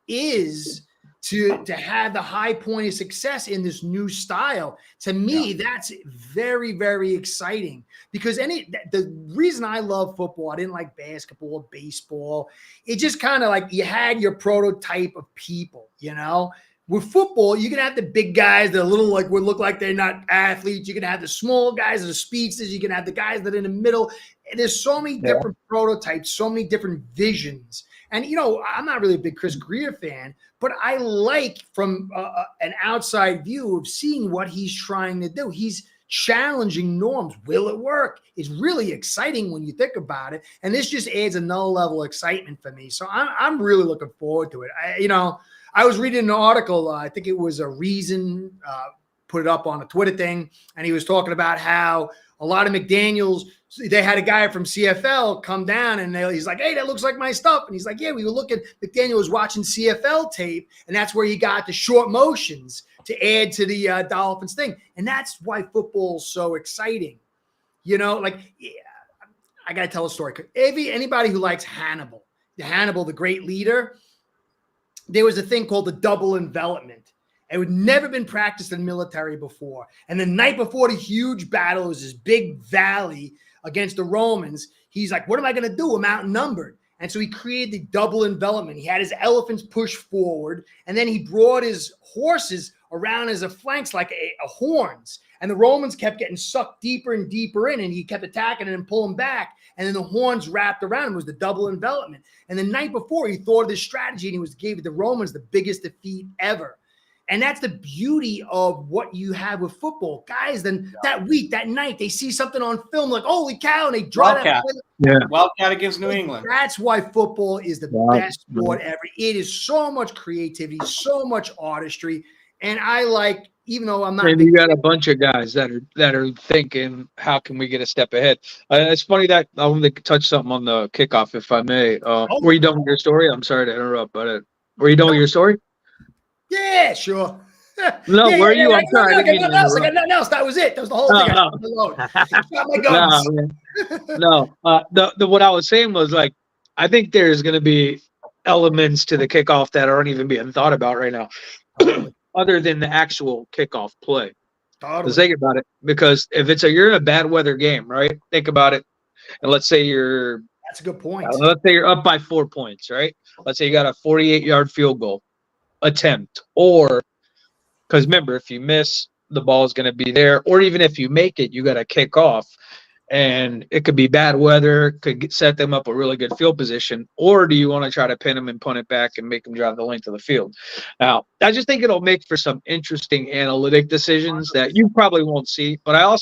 is to have the high point of success in this new style. To me, that's very, very exciting, because the reason I love football, I didn't like basketball or baseball. It just kind of like you had your prototype of people, With football, you can have the big guys that are little would look like they're not athletes. You can have the small guys that are speedsters. You can have the guys that are in the middle. And there's so many different prototypes, so many different visions. And, I'm not really a big Chris Greer fan, but I like from an outside view of seeing what he's trying to do. He's challenging norms. Will it work? It's really exciting when you think about it. And this just adds another level of excitement for me. So I'm really looking forward to it. I was reading an article, I think it was a Reason, put it up on a Twitter thing, and he was talking about how a lot of McDaniels, they had a guy from CFL come down, and he's like, hey, that looks like my stuff. And he's like, yeah, we were looking, McDaniel was watching CFL tape, and that's where he got the short motions to add to the Dolphins thing. And that's why football is so exciting. I got to tell a story. Anybody who likes Hannibal, the great leader, there was a thing called the double envelopment. It had never been practiced in the military before. And the night before the huge battle, it was this big valley against the Romans. He's like, what am I going to do? I'm outnumbered. And so he created the double envelopment. He had his elephants push forward, and then he brought his horses around as a flanks like a horns. And the Romans kept getting sucked deeper and deeper in, and he kept attacking and pulling back. And then the horns wrapped around him. It was the double envelopment. And the night before, he thought of this strategy, and he gave the Romans the biggest defeat ever. And that's the beauty of what you have with football. Guys, then that week, that night, they see something on film like, holy cow, and they draw Wildcat. Wildcat against New England. That's why football is the best sport ever. It is so much creativity, so much artistry. And I like, even though I'm not. And you got a bunch of guys that are thinking, how can we get a step ahead? It's funny that I want to touch something on the kickoff, if I may. Were you done with your story? I'm sorry to interrupt, but were you done with your story? Yeah, sure. No, where are you? I'm sorry. I got nothing else. That was it. That was the whole thing. No. What I was saying was, like, I think there's going to be elements to the kickoff that aren't even being thought about right now, other than the actual kickoff play. Totally. Think about it, because if you're in a bad weather game, right? Think about it, and let's say that's a good point. Let's say you're up by 4 points, right? Let's say you got a 48-yard field goal attempt, or because remember, if you miss, the ball is going to be there, or even if you make it, you got to kick off, and it could be bad weather, could set them up a really good field position, or do you want to try to pin them and punt it back and make them drive the length of the field? Now, I just think it'll make for some interesting analytic decisions that you probably won't see, but I'm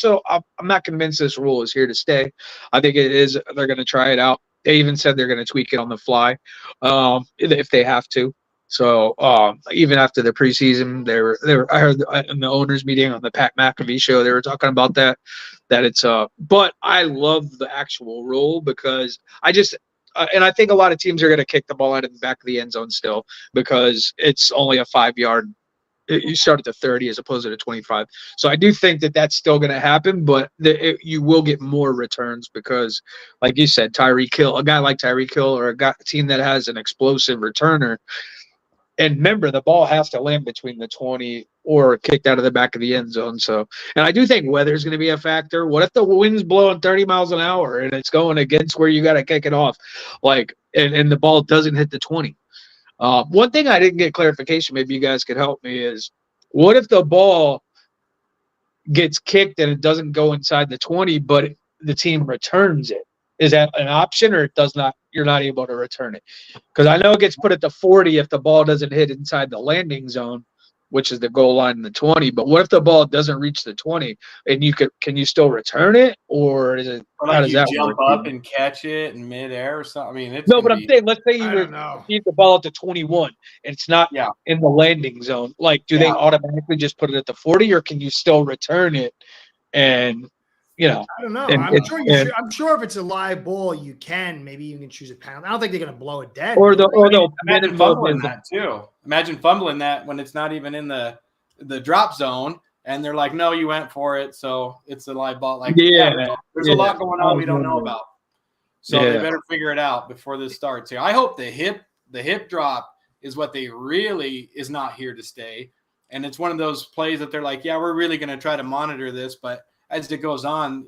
not convinced this rule is here to stay. I think it is. They're going to try it out. They even said they're going to tweak it on the fly if they have to. So even after the preseason, I heard in the owners meeting on the Pat McAfee show, they were talking about that it's but I love the actual rule, because and I think a lot of teams are going to kick the ball out of the back of the end zone still, because it's only a 5-yard. You start at the 30 as opposed to the 25. So I do think that that's still going to happen, but you will get more returns because, like you said, Tyreek Hill, a guy like Tyreek Hill, or a team that has an explosive returner. And remember, the ball has to land between the 20 or kicked out of the back of the end zone. So, and I do think weather is going to be a factor. What if the wind's blowing 30 miles an hour and it's going against where you got to kick it off, and the ball doesn't hit the 20? One thing I didn't get clarification, maybe you guys could help me, is what if the ball gets kicked and it doesn't go inside the 20, but the team returns it? Is that an option, or it does not? You're not able to return it? Because I know it gets put at the 40 if the ball doesn't hit inside the landing zone, which is the goal line in the 20. But what if the ball doesn't reach the 20 and can you still return it, or is it, Or how like does you that jump work? up and catch it in midair or something. I mean, it's No, gonna but I'm be saying, let's say you I don't know. receive the ball at the 21 and it's not yeah. in the landing zone. Like, do they automatically just put it at the 40, or can you still return it? And I don't know. and I'm sure if it's a live ball, you can. Maybe you can choose a penalty. I don't think they're going to blow it dead. or will they? they'll put it Imagine in fumbling the that too. Imagine fumbling that when it's not even in the drop zone, and they're like, "No, you went for it, so it's a live ball." Like, there's a lot going on we don't know about, so they better figure it out before this starts here. I hope the hip drop is what they really is not here to stay, and it's one of those plays that they're like, "Yeah, we're really going to try to monitor this," but as it goes on,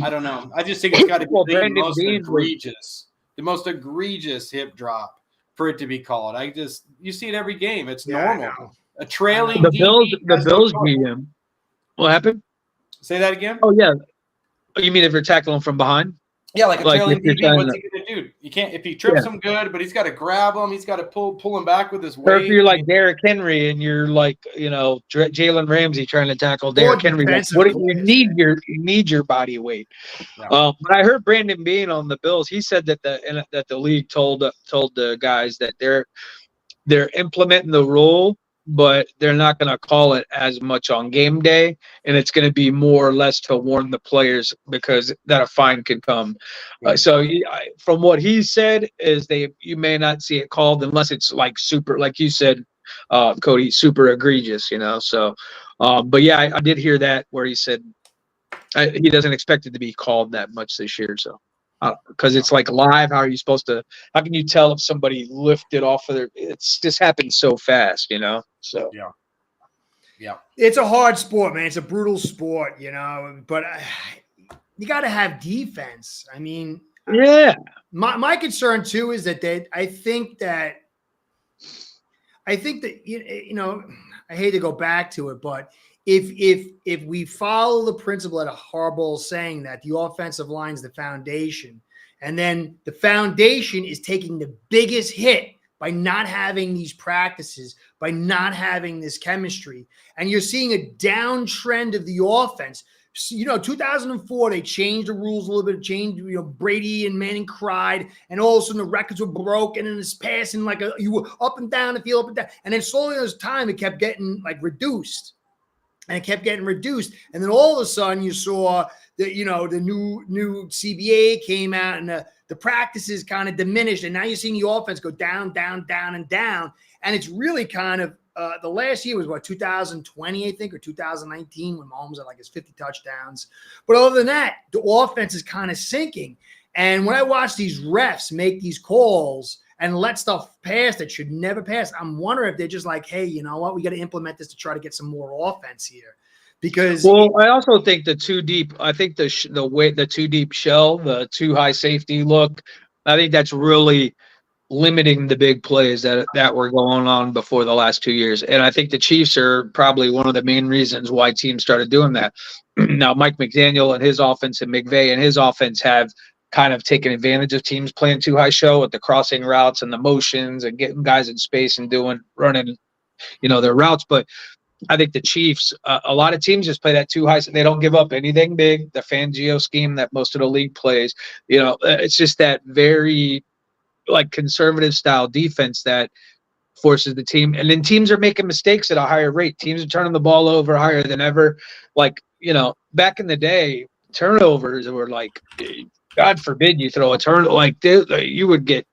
I don't know. I just think it's got to be the most egregious hip drop for it to be called. You see it every game. It's normal. A trailing the DB has no Bills choice. beat him. What happened? Say that again. Oh yeah. You mean if you're tackling from behind? Yeah, like a trailing if you're DB. What's trying he gonna do? You can't if he trips him good, but he's got to grab him. He's got to pull him back with his Or if weight. you're like Derrick Henry and you're like, Jalen Ramsey trying to tackle Derrick Henry, like, you need your body weight. Yeah. But I heard Brandon Beane on the Bills. He said that the league told the guys that they're implementing the rule, but they're not going to call it as much on game day, and it's going to be more or less to warn the players because that a fine could come. From what he said is you may not see it called unless it's like super, like you said, Cody, super egregious, So, but yeah, I did hear that where he said he doesn't expect it to be called that much this year. So. Because it's like live. How can you tell if somebody lifted off of it's just happens so fast, So yeah. It's a hard sport, man. It's a brutal sport, but you got to have defense. I mean, yeah. My concern too is that I think that I hate to go back to it, but if we follow the principle that Harbaugh is saying that the offensive line is the foundation, and then the foundation is taking the biggest hit by not having these practices, by not having this chemistry, and you're seeing a downtrend of the offense. 2004, they changed the rules a little bit, Brady and Manning cried, and all of a sudden the records were broken, and it's passing you were up and down the field, up and down. And then slowly as time, it kept getting reduced. And it kept getting reduced. And then all of a sudden you saw the new CBA came out, and the practices kind of diminished. And now you're seeing the offense go down, down, down, and down. And it's really kind of, the last year was 2020, I think, or 2019, when Mahomes had his 50 touchdowns. But other than that, the offense is kind of sinking. And when I watch these refs make these calls and let stuff pass that should never pass, I'm wondering if they're just like, hey, you know what? We got to implement this to try to get some more offense here. Because I also think the too deep. I think the too deep shell, the too high safety look. I think that's really limiting the big plays that were going on before the last 2 years. And I think the Chiefs are probably one of the main reasons why teams started doing that. Now, Mike McDaniel and his offense and McVay and his offense have kind of taken advantage of teams playing too high show with the crossing routes and the motions and getting guys in space and running, their routes. But I think the Chiefs, a lot of teams just play that too high. So they don't give up anything big. The Fangio scheme that most of the league plays, it's just that very conservative style defense that forces the team. And then teams are making mistakes at a higher rate. Teams are turning the ball over higher than ever. Back in the day, turnovers were God forbid you throw a turnover, you would get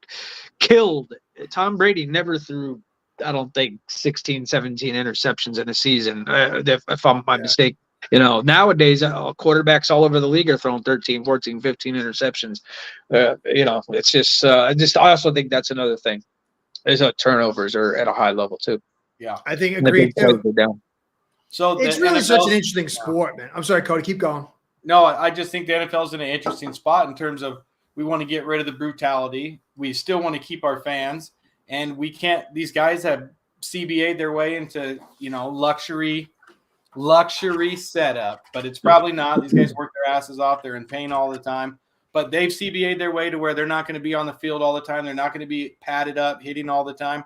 killed. Tom Brady never threw, I don't think, 16, 17 interceptions in a season, if I'm my mistake. Nowadays, quarterbacks all over the league are throwing 13, 14, 15 interceptions. It's just, I also think that's another thing. Is turnovers are at a high level too. Yeah, I think agreed too. Down. So it's really such an interesting sport, man. I'm sorry, Cody, keep going. No, I just think the NFL is in an interesting spot in terms of we want to get rid of the brutality. We still want to keep our fans, and we can't. These guys have CBA'd their way into luxury setup, but it's probably not. These guys work their asses off. They're in pain all the time, but they've CBA'd their way to where they're not going to be on the field all the time. They're not going to be padded up, hitting all the time.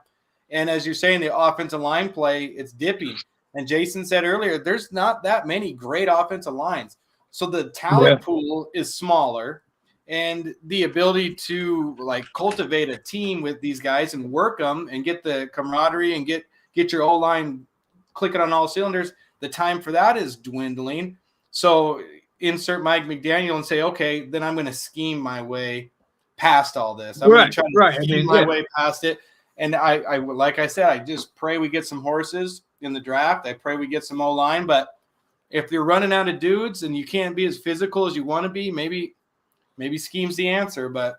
And as you're saying, the offensive line play, it's dipping. And Jason said earlier, there's not that many great offensive lines. So the talent pool is smaller, and the ability to like cultivate a team with these guys and work them and get the camaraderie and get your O-line clicking on all cylinders, the time for that is dwindling. So insert Mike McDaniel and say, okay, then I'm going to scheme my way past all this. I'm going to try to scheme my way past it. And I like I said, I just pray we get some horses in the draft. I pray we get some O-line. But if you're running out of dudes and you can't be as physical as you want to be, maybe scheme's the answer. But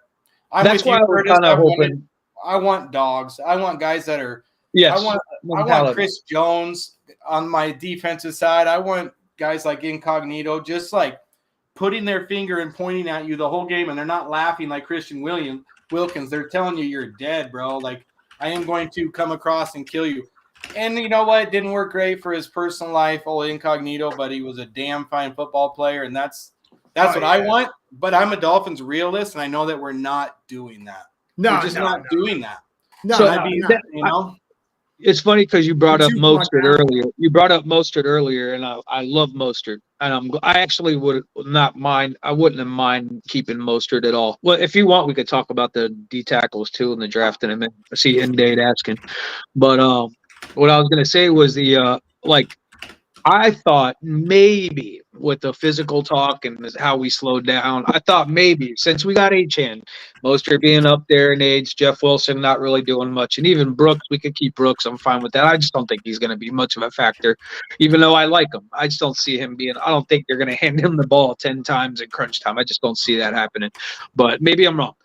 that's why I want dogs. I want guys that are. Yes, I want Chris Jones on my defensive side. I want guys like Incognito, just like putting their finger and pointing at you the whole game, and they're not laughing like Christian Wilkins. They're telling you you're dead, bro. Like, I am going to come across and kill you. And you know what? It didn't work great for his personal life, old Incognito, but he was a damn fine football player, and that's what I want. But I'm a Dolphins realist, and I know that we're not doing that. We're just not doing that. You know. It's funny because you brought up Mostert earlier. You brought up Mostert earlier, and I love Mostert, and I actually would not mind. I wouldn't have mind keeping Mostert at all. Well, if you want, we could talk about the D tackles too in the draft in a minute. I see Indade asking, but what I was gonna say was I thought maybe with the physical talk and how we slowed down, I thought maybe since we got Achane, Mostert being up there in age, Jeff Wilson not really doing much, and even Brooks, we could keep Brooks. I'm fine with that. I just don't think he's going to be much of a factor, even though I like him. I just don't see him being. I don't think they're going to hand him the ball 10 times in crunch time. I just don't see that happening. But maybe I'm wrong.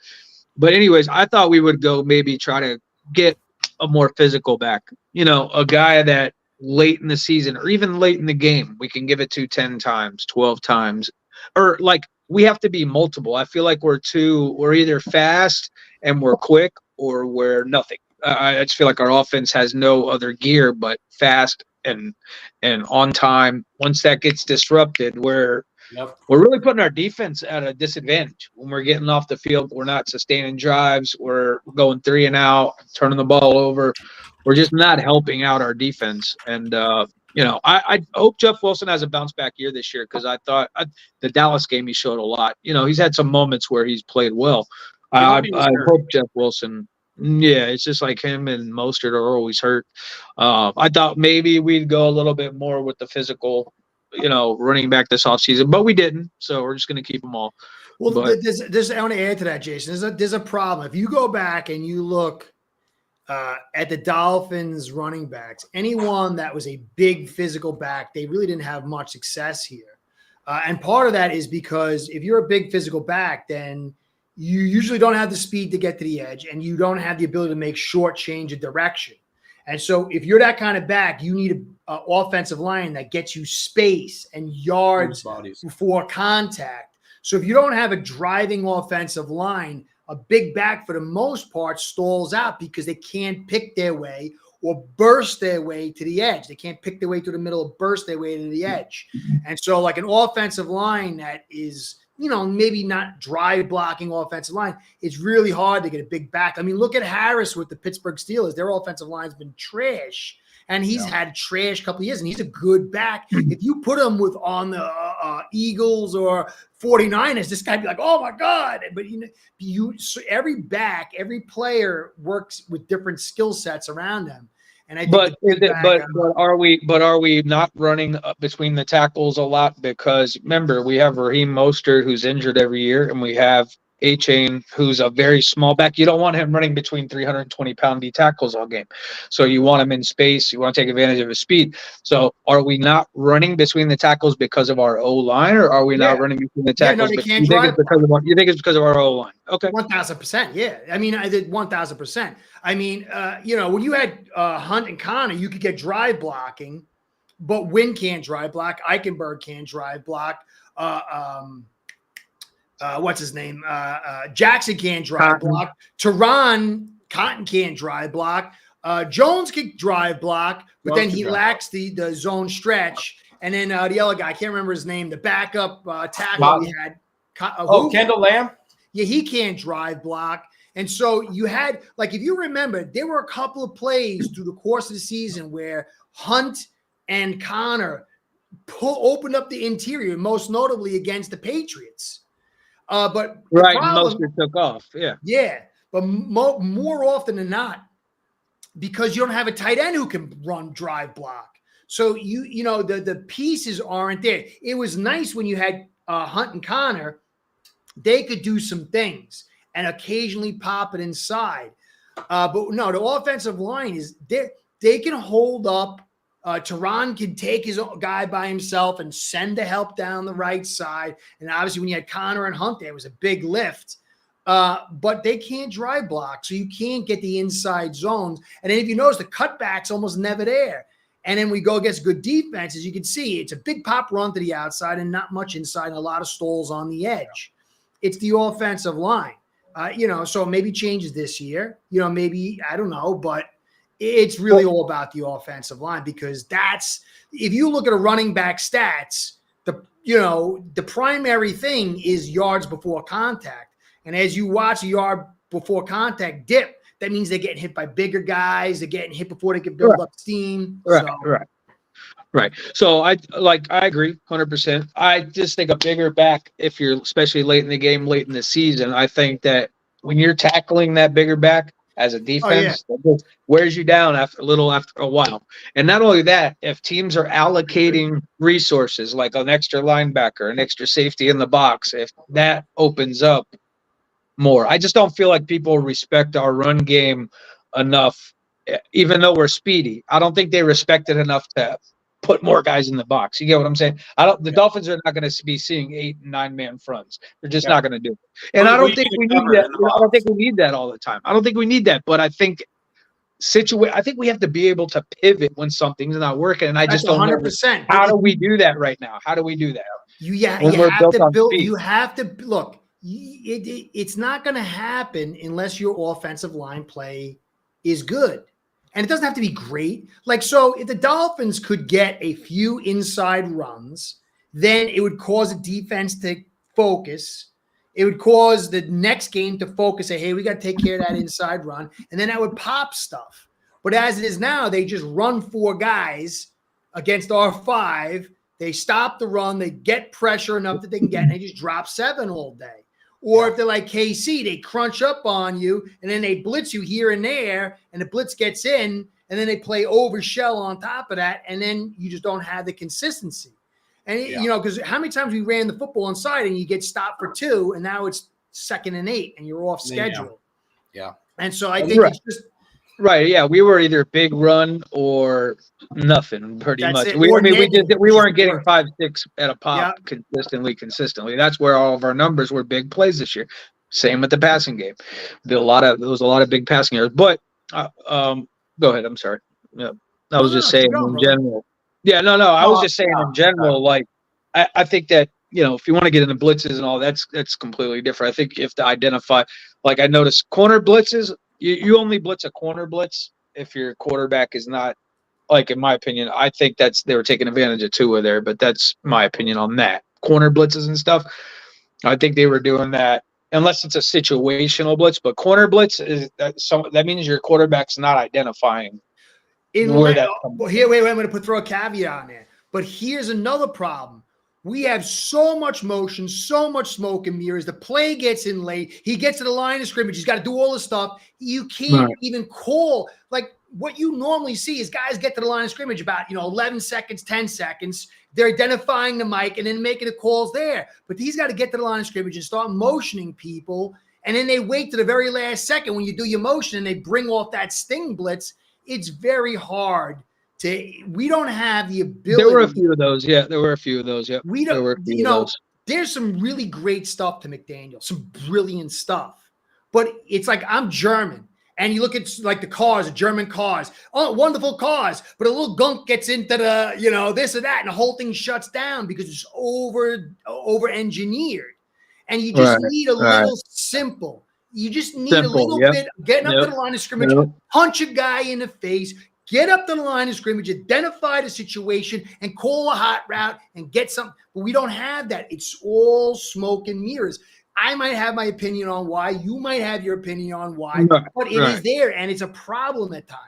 But anyways, I thought we would go maybe try to get a more physical back. You know, a guy that late in the season or even late in the game, we can give it to 10 times, 12 times, or like we have to be multiple. I feel like we're either fast and we're quick or we're nothing. I just feel like our offense has no other gear but fast and on time. Once that gets disrupted, we're really putting our defense at a disadvantage. When we're getting off the field, we're not sustaining drives. We're going 3 and out, turning the ball over. We're just not helping out our defense. And, I hope Jeff Wilson has a bounce back year this year because I thought the Dallas game he showed a lot. You know, he's had some moments where he's played well. I hope Jeff Wilson. Yeah, it's just like him and Mostert are always hurt. I thought maybe we'd go a little bit more with the physical, running back this offseason, but we didn't. So we're just going to keep them all. Well, I want to add to that, Jason. There's a problem. If you go back and you look at the Dolphins running backs, anyone that was a big physical back, they really didn't have much success here. And part of that is because if you're a big physical back, then you usually don't have the speed to get to the edge and you don't have the ability to make short change of direction. And so if you're that kind of back, you need an offensive line that gets you space and yards before contact. So if you don't have a driving offensive line, a big back for the most part stalls out because they can't pick their way or burst their way to the edge. They can't pick their way to the middle or burst their way to the edge. And so like an offensive line that is, maybe not drive blocking offensive line, it's really hard to get a big back. I mean, look at Harris with the Pittsburgh Steelers. Their offensive line's been trash. And he's had trash a couple of years, and he's a good back. If you put him on the Eagles or 49ers, this guy'd be like, oh, my God. But so every back, every player works with different skill sets around them. And I think are we not running between the tackles a lot? Because remember, we have Raheem Mostert, who's injured every year, and we have Achane, who's a very small back. You don't want him running between 320-pound D tackles all game. So you want him in space. You want to take advantage of his speed. So are we not running between the tackles because of our O-line, or are we not running between the tackles? You think it's because of our O-line? Okay. 1,000%. Yeah. I mean, I did 1,000%. I mean, when you had Hunt and Connor, you could get drive blocking, but Wynn can't drive block. Eichenberg can't drive block. What's his name? Jackson can't drive block. Teron Cotton can't drive block. Jones can drive block, but then he lacks the zone stretch. And then the other guy, I can't remember his name, the backup tackle we had. Kendall Lamb? Yeah, he can't drive block. And so you had, like, if you remember, there were a couple of plays through the course of the season where Hunt and Connor opened up the interior, most notably against the Patriots. But the Right, and problem, Mostert took off. Yeah. yeah, but more often than not, because you don't have a tight end who can run drive block. So you know the pieces aren't there. It was nice when you had Hunt and Connor. They could do some things and occasionally pop it inside. But no, the offensive line is there. They can hold up. Tehran can take his guy by himself and send the help down the right side. And obviously, when you had Connor and Hunt, there was a big lift. But they can't drive block, so you can't get the inside zones. And then if you notice, the cutback's almost never there. And then we go against good defense, as you can see, it's a big pop run to the outside and not much inside and a lot of stalls on the edge. It's the offensive line. So maybe changes this year. Maybe, I don't know, but it's really all about the offensive line, because if you look at a running back stats, the primary thing is yards before contact. And as you watch a yard before contact dip, that means they're getting hit by bigger guys. They're getting hit before they can build up steam. Right. So I agree 100%. I just think a bigger back, if you're especially late in the game, late in the season, I think that when you're tackling that bigger back as a defense, that wears you down after a while. And not only that, if teams are allocating resources like an extra linebacker, an extra safety in the box, if that opens up more, I just don't feel like people respect our run game enough, even though we're speedy. I don't think they respect it enough to put more guys in the box. You get what I'm saying? The Dolphins are not going to be seeing 8 and 9 man fronts. They're just not going to do it. And I don't think we need that. I don't think we need that all the time. I don't think we need that. But I think I think we have to be able to pivot when something's not working. And I just don't 100%. know. How do we do that right now? How do we do that? You have to build. You have to look. It's not going to happen unless your offensive line play is good. And it doesn't have to be great. So if the Dolphins could get a few inside runs, then it would cause a defense to focus. It would cause the next game to focus, say, hey, we got to take care of that inside run. And then that would pop stuff. But as it is now, they just run 4 guys against our 5. They stop the run. They get pressure enough that they can get, and they just drop 7 all day. Or if they're like KC, they crunch up on you, and then they blitz you here and there, and the blitz gets in, and then they play over shell on top of that, and then you just don't have the consistency. And, because how many times we ran the football inside, and you get stopped for 2, and now it's 2nd and 8, and you're off schedule. Yeah. And so I think it's just – right. Yeah, we were either big run or nothing, pretty much. It. We weren't getting 5, 6 at a pop consistently. That's where all of our numbers were big plays this year. Same with the passing game. There was a lot of big passing errors. But go ahead. I'm sorry. Yeah, I was just saying in general. Yeah, no. I was just saying in general. Like, I think that if you want to get into blitzes and all, that's completely different. I think you have to identify. Like I noticed corner blitzes. You only blitz a corner blitz if your quarterback is not, like, in my opinion, I think they were taking advantage of Tua there, but that's my opinion on that. Corner blitzes and stuff, I think they were doing that unless it's a situational blitz. But corner blitz that means your quarterback's not identifying where that comes from. Here, wait, I'm going to throw a caveat on there. But here's another problem. We have so much motion, so much smoke and mirrors. The play gets in late. He gets to the line of scrimmage. He's got to do all this stuff. You can't even call. Like, what you normally see is guys get to the line of scrimmage about, 11 seconds, 10 seconds. They're identifying the mic and then making the calls there. But he's got to get to the line of scrimmage and start motioning people. And then they wait to the very last second when you do your motion and they bring off that sting blitz. It's very hard. We don't have the ability. There were a few of those. Yeah, there were a few of those. Yeah, we don't. There's some really great stuff to McDaniel, some brilliant stuff. But it's like, I'm German, and you look at like the cars, German cars. Oh, wonderful cars, but a little gunk gets into the this or that, and the whole thing shuts down because it's over engineered. And you just need a little simple. You just need a little bit getting up to the line of scrimmage, punch a guy in the face. Get up to the line of scrimmage, identify the situation, and call a hot route and get something. But we don't have that. It's all smoke and mirrors. I might have my opinion on why. You might have your opinion on why. Right, But it is there, and it's a problem at times.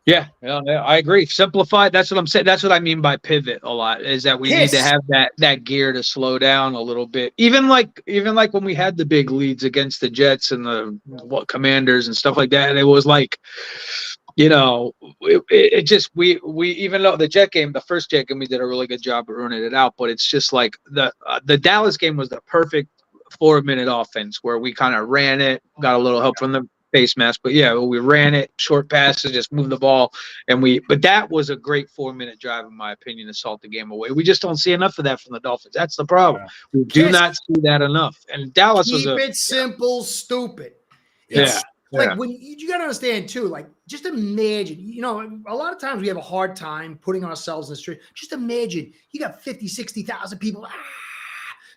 Yeah, I agree. Simplify. That's what I'm saying. That's what I mean by pivot a lot, is that we need to have that gear to slow down a little bit. Even like when we had the big leads against the Jets and the Commanders and stuff like that, it was like, it just we even though the first Jet game, we did a really good job of running it out, but it's just like the Dallas game was the perfect 4-minute offense where we kind of ran it, got a little help from the face mask, but we ran it, short passes, just moved the ball, but that was a great 4-minute drive, in my opinion, to salt the game away. We just don't see enough of that from the Dolphins. That's the problem. We do not see that enough. And Dallas keep it simple, stupid. It's like when you got to understand too, like just imagine, a lot of times we have a hard time putting ourselves in the street. Just imagine you got 50, 60,000 people.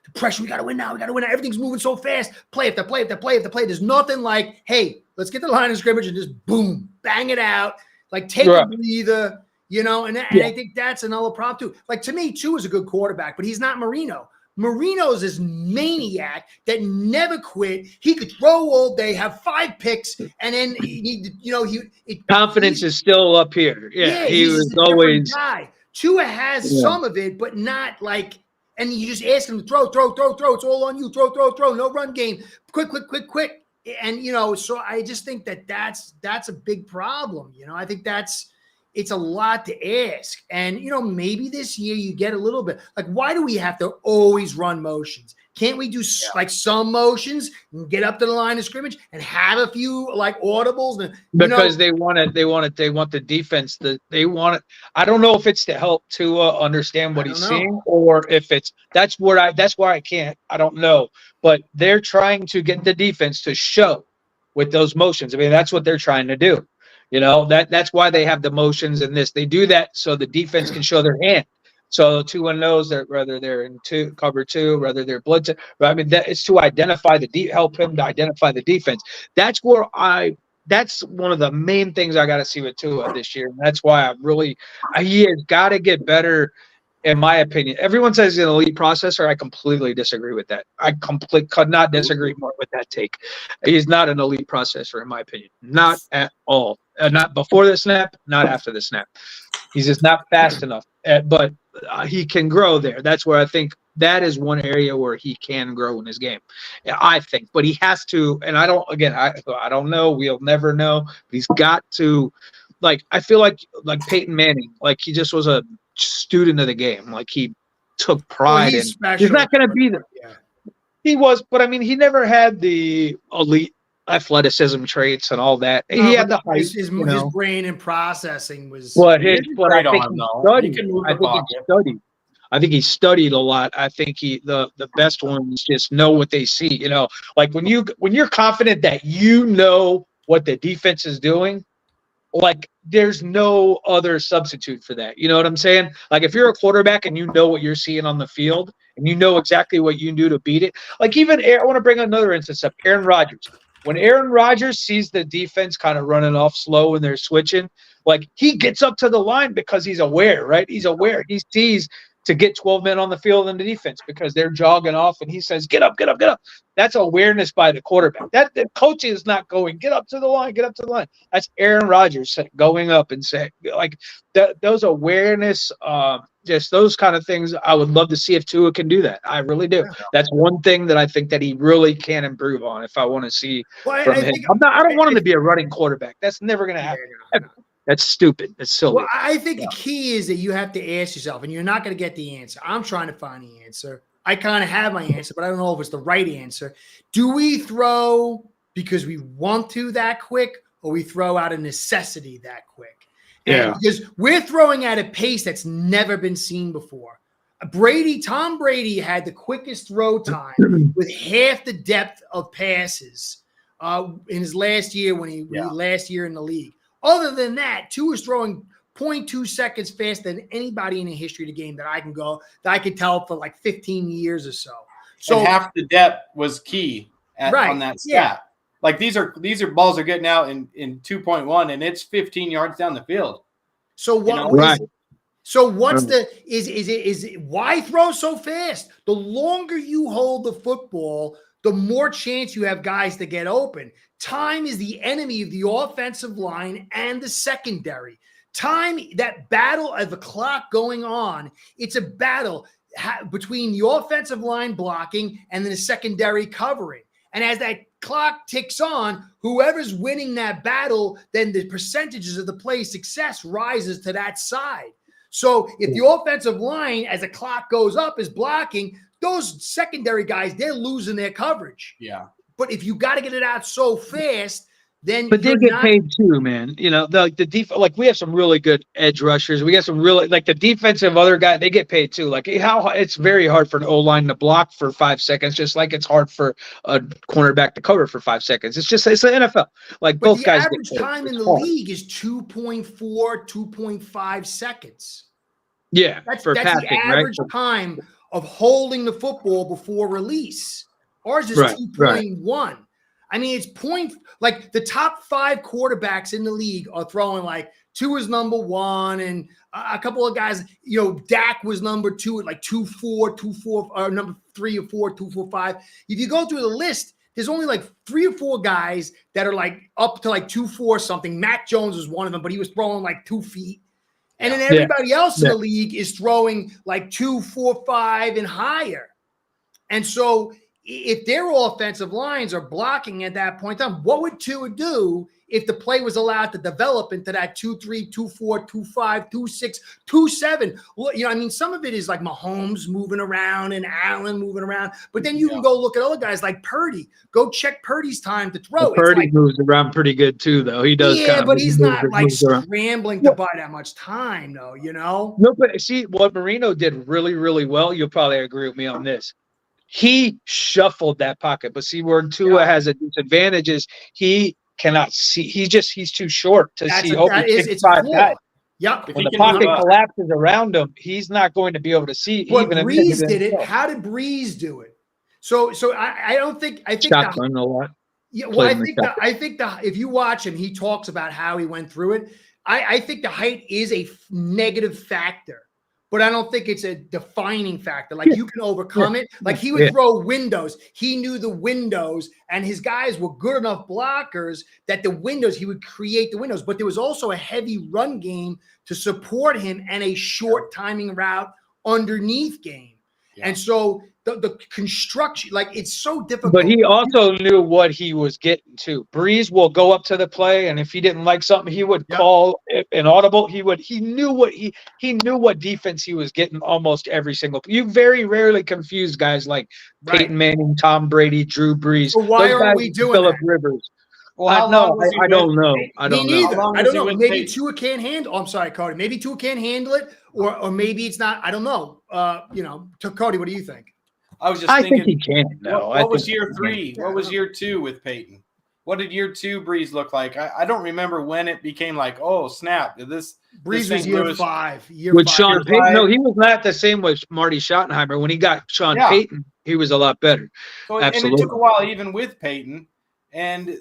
The pressure, we got to win now. Everything's moving so fast. Play after play after play after play. There's nothing like, hey, let's get the line of scrimmage and just boom, bang it out. Like take a breather, and I think that's another problem too. Like to me, Tua is a good quarterback, but he's not Marino. Marino's this maniac that never quit. He could throw all day, have 5 picks, and then confidence is still up here. Yeah, he was always guy. Tua has some of it, but not like. And you just ask him to throw. It's all on you. Throw. No run game. Quick. And, so I just think that's a big problem. I think it's a lot to ask. And, maybe this year you get a little bit. Like, why do we have to always run motions? Can't we do like some motions and get up to the line of scrimmage and have a few like audibles? And, because they want the defense. They want it. I don't know if it's to help Tua understand what he's seeing, or if that's where I can't. I don't know. But they're trying to get the defense to show with those motions. I mean, that's what they're trying to do. That's why they have the motions in this. They do that so the defense can show their hand. So Tua knows that whether they're in cover 2, whether they're blitz. I mean, that it's to identify help him to identify the defense. That's one of the main things I got to see with Tua this year. And that's why he has got to get better, in my opinion. Everyone says he's an elite processor. I completely disagree with that. I could not disagree more with that take. He's not an elite processor, in my opinion. Not at all. Not before the snap, not after the snap. He's just not fast enough. But he can grow there. That's where I think that is one area where he can grow in his game. I think, but he has to. And I don't know. We'll never know. But he's got to. Like I feel like Peyton Manning. Like he just was a student of the game. Like he took pride in. He's not going to be there. Yeah. He was, but I mean, he never had the elite athleticism traits and all that. He had the height. His brain and processing was. I think he studied. I think he studied a lot. I think the best ones just know what they see. Like when you're confident that you know what the defense is doing, like there's no other substitute for that. You know what I'm saying? Like if you're a quarterback and you know what you're seeing on the field and you know exactly what you do to beat it. Like even I want to bring another instance up. Aaron Rodgers. When Aaron Rodgers sees the defense kind of running off slow when they're switching, like he gets up to the line because he's aware, right? He's aware. He sees to get 12 men on the field in the defense because they're jogging off, and he says, "Get up, get up, get up." That's awareness by the quarterback. That the coach is not going, "Get up to the line, get up to the line." That's Aaron Rodgers going up and saying, like those awareness. Just those kind of things. I would love to see if Tua can do that. I really do. That's one thing that I think that he really can improve on. If I want to see from him, I don't want him to be a running quarterback. That's never going to happen. That's stupid. That's silly. Well, I think the key is that you have to ask yourself, and you're not going to get the answer. I'm trying to find the answer. I kind of have my answer, but I don't know if it's the right answer. Do we throw because we want to that quick, or we throw out of necessity that quick? Yeah, because we're throwing at a pace that's never been seen before. Tom Brady had the quickest throw time with half the depth of passes in his last year last year in the league. Other than that, Tua is throwing 0.2 seconds faster than anybody in the history of the game that I can tell for like 15 years or so. So and half the depth was key on that stat. Yeah. Like these are balls are getting out in 2.1 and it's 15 yards down the field. So what? So what's is it why throw so fast? The longer you hold the football, the more chance you have guys to get open. Time is the enemy of the offensive line and the secondary. Time, that battle of the clock going on, it's a battle between the offensive line blocking and then the secondary covering. And as that clock ticks on, whoever's winning that battle, then the percentages of the play success rises to that side. So if the offensive line, as the clock goes up, is blocking, those secondary guys, they're losing their coverage. Yeah. But if you got to get it out so fast, then But they get paid too, man. You know, the like we have some really good edge rushers. We got some really like the defensive other guy. They get paid too. Like how it's very hard for an O line to block for 5 seconds, just like it's hard for a cornerback to cover for 5 seconds. It's the NFL. Like both guys. The average time in the league is 2.4, 2.5 seconds. Yeah, that's passing, the average time of holding the football before release. Ours is 2.1. I mean, it's like the top 5 quarterbacks in the league are throwing like 2 is number 1, and a couple of guys, you know, Dak was number 2 at like 2.4, or number 3 or 4, 2.45. If you go through the list, there's only like 3 or 4 guys that are like up to like 2.4 something. Matt Jones was one of them, but he was throwing like 2 feet. And then everybody else in the league is throwing like 2.45 and higher. And so if their offensive lines are blocking at that point in time, what would Tua do if the play was allowed to develop into that 2.3, 2.4, 2.5, 2.6, 2.7? Well, you know, I mean, some of it is like Mahomes moving around and Allen moving around, but then you can go look at other guys like Purdy. Go check Purdy's time to throw. Purdy moves around pretty good too, though. He does. Yeah, but he's not like scrambling to buy that much time, though. You know. No, but see what Marino did really, really well. You'll probably agree with me on this. He shuffled that pocket, but see where Tua has a disadvantage is he cannot see. He's too short to see. It's a flaw. Yep. When the pocket collapses around him, he's not going to be able to see. But Breeze did it. How did Breeze do it? So I don't think I think shotgun a lot. Yeah, well, I think if you watch him, he talks about how he went through it. I think the height is a negative factor, but I don't think it's a defining factor. Like you can overcome it. Like he would throw windows. He knew the windows, and his guys were good enough blockers that the windows, he would create the windows. But there was also a heavy run game to support him and a short timing route underneath game. Yeah. And so the construction, like it's so difficult. But he also knew what he was getting to. Breeze will go up to the play, and if he didn't like something, he would call an audible. He knew what defense he was getting almost every single. You very rarely confuse guys like Peyton Manning, Tom Brady, Drew Brees. So why are we doing Phillip that? Rivers. Well, I don't know. I don't know. Maybe Tua can't handle. I'm sorry, Cody. Maybe Tua can't handle it, or maybe it's not. I don't know. To Cody, what do you think? I was just thinking. I think he can. No. What was year 3? What was year 2 with Peyton? What did year 2 Breeze look like? I don't remember when it became like, oh snap! Breeze was year 5. With Sean Payton, no, he was not the same with Marty Schottenheimer. When he got Sean Payton, he was a lot better. So, absolutely. And it took a while, even with Peyton, and.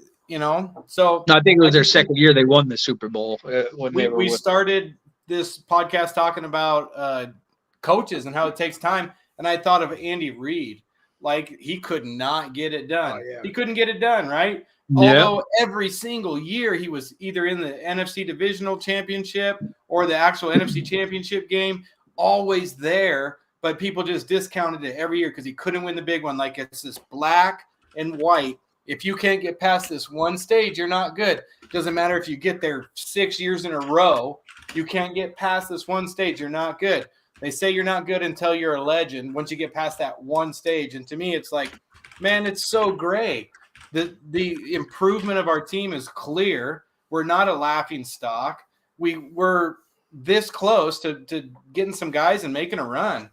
So I think it was their second year they won the Super Bowl. We started this podcast talking about coaches and how it takes time, and I thought of Andy Reid. Like he could not get it done. Oh, yeah. He couldn't get it done, right? Yeah. Although every single year he was either in the NFC Divisional Championship or the actual NFC Championship game, always there. But people just discounted it every year because he couldn't win the big one. Like it's this black and white. If you can't get past this one stage, you're not good. Doesn't matter if you get there 6 years in a row. You can't get past this one stage. You're not good. They say you're not good until you're a legend once you get past that one stage. And to me, it's like, man, it's so gray. The improvement of our team is clear. We're not a laughing stock. We're this close to getting some guys and making a run.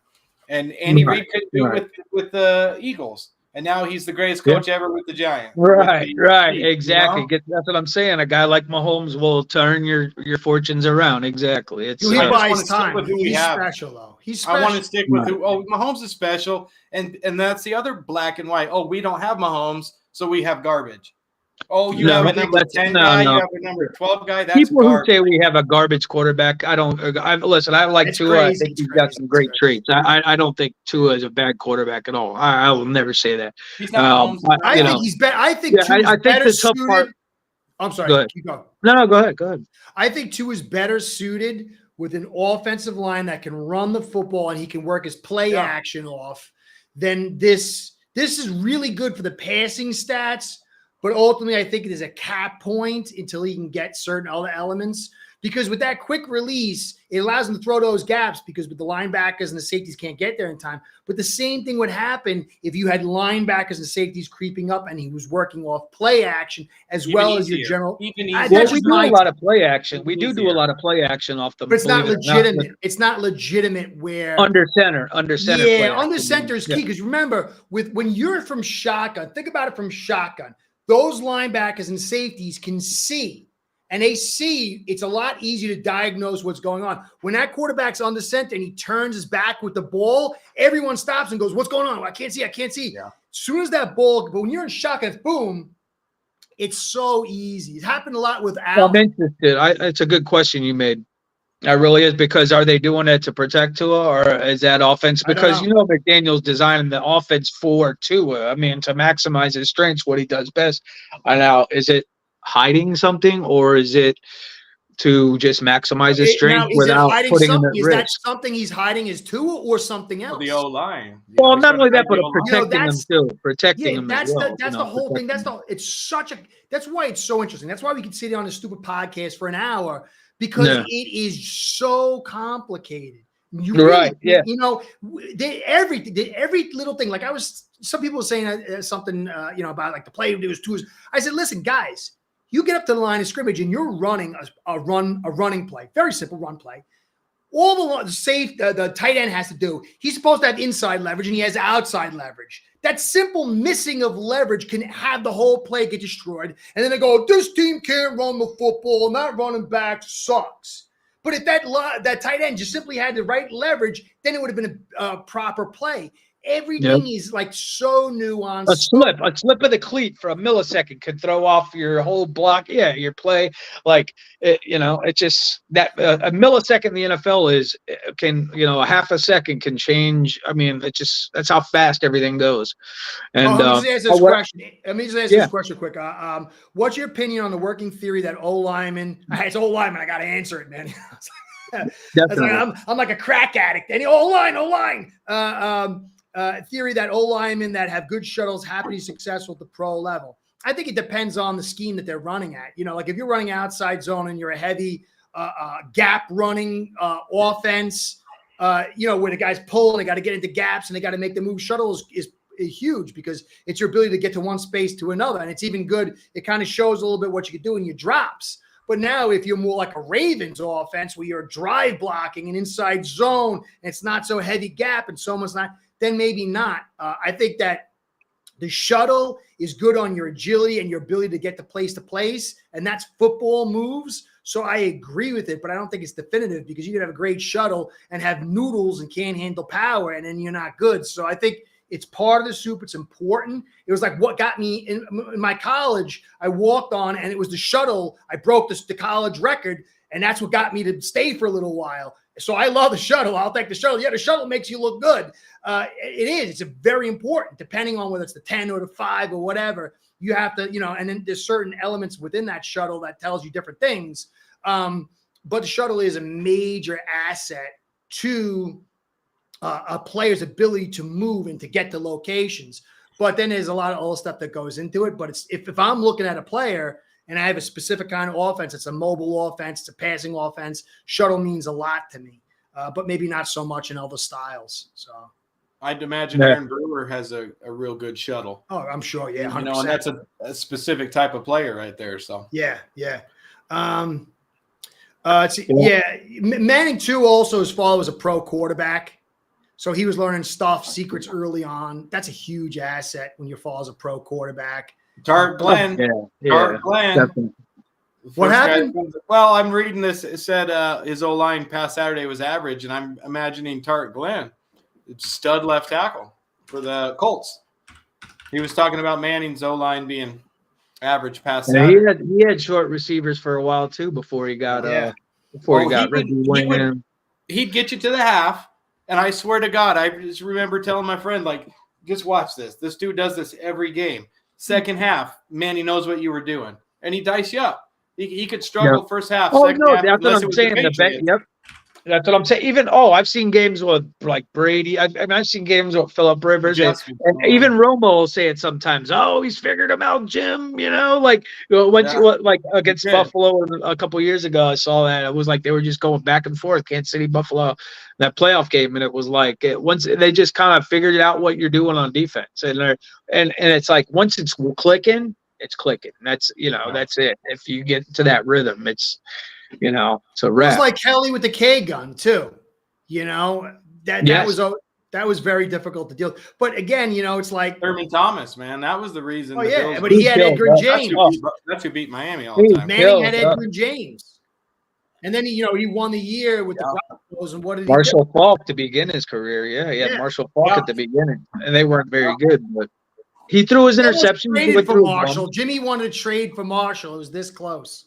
And Andy Reid couldn't do it with the Eagles. And now he's the greatest coach ever with the Giants. Right, exactly. You know? That's what I'm saying. A guy like Mahomes will turn your fortunes around. Exactly. It's he buys time. He's special, though. He's special. I want to stick with Mahomes is special, and that's the other black and white. Oh, we don't have Mahomes, so we have garbage. Oh, you No, have a number that's- 10 no, guy, no. you have a number 12 guy. That's People who garbage. say we have a garbage quarterback, listen. I like It's Tua. I crazy. think It's he's got crazy. some It's great crazy. traits. I don't think Tua is a bad quarterback at all. I will never say that. He's not Mahomes. I you think know, he's better. I think yeah, Tua's I think better the tough suited. part. I'm sorry. Go ahead. Keep going. No, go ahead. Go ahead. I think Tua is better suited with an offensive line that can run the football and he can work his play action off than this. This is really good for the passing stats, but ultimately I think it is a cap point until he can get certain other elements. Because with that quick release, it allows him to throw those gaps because with the linebackers and the safeties can't get there in time. But the same thing would happen if you had linebackers and safeties creeping up and he was working off play action as well as your general. Even I- easier. that's We just do my a lot of play action. We do a Easier. lot of play action off the. But it's not believe it or legitimate. It's not legitimate where Under center. play yeah, under action. center is key Yeah. because remember, when you're from shotgun, think about it from shotgun. Those linebackers and safeties can see, and they see it's a lot easier to diagnose what's going on. When that quarterback's under center and he turns his back with the ball, everyone stops and goes, "What's going on? I can't see. I can't see." Yeah. As soon as that ball, but when you're in shotgun, it's boom. It's so easy. It happened a lot with Al. I'm interested. It's a good question you made. It really is, because are they doing it to protect Tua, or is that offense? I don't Because know. McDaniel's designing the offense for Tua. I mean, to maximize his strengths, what he does best. Now, is it hiding something, or is it to just maximize his Now, strength is it without hiding putting him something? at Is that risk? something he's hiding is Tua or something For else? the O line. Well, not only that, but protecting that's- him too. Protecting Yeah, him that's as well. the whole thing. That's why it's so interesting. That's why we can sit on this stupid podcast for an hour because Yeah. it is so complicated. Right, yeah. Every little thing. Like some people were saying something, about like the play. It was twos. I said, listen, guys, you get up to the line of scrimmage and you're running a running play, very simple run play. All the tight end has to do, he's supposed to have inside leverage and he has outside leverage. That simple missing of leverage can have the whole play get destroyed. And then they go, this team can't run the football and that running back sucks. But if that tight end just simply had the right leverage, then it would have been a proper play. Everything is like so nuanced. A slip of the cleat for a millisecond could throw off your whole block. Yeah, your play. Like, it's just that a millisecond in the NFL a half a second can change. I mean, that's how fast everything goes. And let me just ask this question quick. What's your opinion on the working theory that O-lineman? It's O-lineman. I got to answer it, man. I'm like a crack addict. And O-line. Theory that O-linemen that have good shuttles have to be successful at the pro level. I think it depends on the scheme that they're running at. Like if you're running outside zone and you're a heavy gap running offense, where the guys pull and they got to get into gaps and they got to make the move. Shuttle is huge because it's your ability to get to one space to another. And it's even good. It kind of shows a little bit what you can do in your drops. But now if you're more like a Ravens offense where you're drive blocking an inside zone, and it's not so heavy gap and someone's not, then maybe not. I think that the shuttle is good on your agility and your ability to get to place, and that's football moves. So I agree with it, but I don't think it's definitive because you could have a great shuttle and have noodles and can't handle power, and then you're not good. So I think it's part of the soup. It's important. It was like what got me in my college. I walked on, and it was the shuttle. I broke the college record, and that's what got me to stay for a little while. So I love the shuttle. I'll take the shuttle. Yeah, the shuttle makes you look good. It is. It's a very important, depending on whether it's the 10 or the 5 or whatever. You have to, and then there's certain elements within that shuttle that tells you different things. But the shuttle is a major asset to a player's ability to move and to get to locations. But then there's a lot of other stuff that goes into it. But it's if I'm looking at a player and I have a specific kind of offense, it's a mobile offense, it's a passing offense, shuttle means a lot to me, but maybe not so much in other styles. So I'd imagine Aaron Brewer has a real good shuttle. Oh, I'm sure. Yeah. 100%. And that's a specific type of player right there. So yeah. Manning too also his father was a pro quarterback. So he was learning secrets early on. That's a huge asset when your father's a pro quarterback. Tart Glenn. Tart Glenn. Definitely. What happened? Well, I'm reading this. It said his O-line past Saturday was average, and I'm imagining Tart Glenn, stud left tackle for the Colts. He was talking about Manning's O-line being average pass. And he had short receivers for a while too before he got Reggie Wayne. He'd get you to the half, and I swear to God, I just remember telling my friend, like, just watch this. This dude does this every game. Second half, man, he knows what you were doing, and he dice you up. He could struggle first half. Oh second no, half, that's what I'm saying. Yep. That's what I'm saying. Even I've seen games with like Brady. I've seen games with Phillip Rivers, and even Romo will say it sometimes. Oh, he's figured him out, Jim. Like against Buffalo a couple years ago, I saw that. It was like they were just going back and forth, Kansas City, Buffalo, that playoff game, and it was like once they just kind of figured out what you're doing on defense, and it's like once it's clicking, it's clicking. That's that's it. If you get to that rhythm, it's. It's a wrap. It was like Kelly with the K gun too. That was very difficult to deal with. But again, it's like Thurman Thomas, man. That was the reason. Oh yeah, but he had Edgar James. That's who beat Miami all the time. Manning had Edgar James, and then he won the year with the Broncos. And what did Marshall Faulk to begin his career? Yeah, he had Marshall Faulk at the beginning, and they weren't very good, but. He threw his interception. Traded for Marshall. Jimmy wanted to trade for Marshall. It was this close.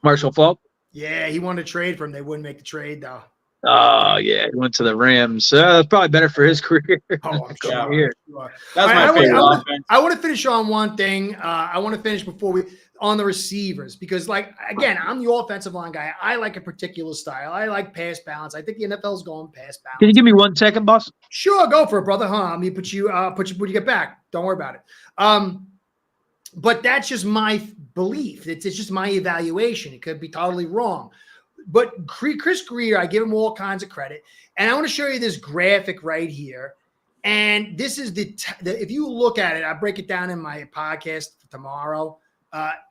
Marshall Faulk? Yeah, he wanted to trade for him. They wouldn't make the trade, though. Oh, yeah. He went to the Rams. That's probably better for his career. Oh, I'm sure. That's my favorite offense. I want to finish on one thing. I want to finish on the receivers because, again, I'm the offensive line guy. I like a particular style. I like pass balance. I think the NFL's going pass balance. Can you give me 1 second, boss? Sure, go for it, brother. Let me put you when you get back. Don't worry about it. But that's just my belief. It's just my evaluation. It could be totally wrong. But Chris Grier, I give him all kinds of credit. And I want to show you this graphic right here. And this is if you look at it, I break it down in my podcast for tomorrow.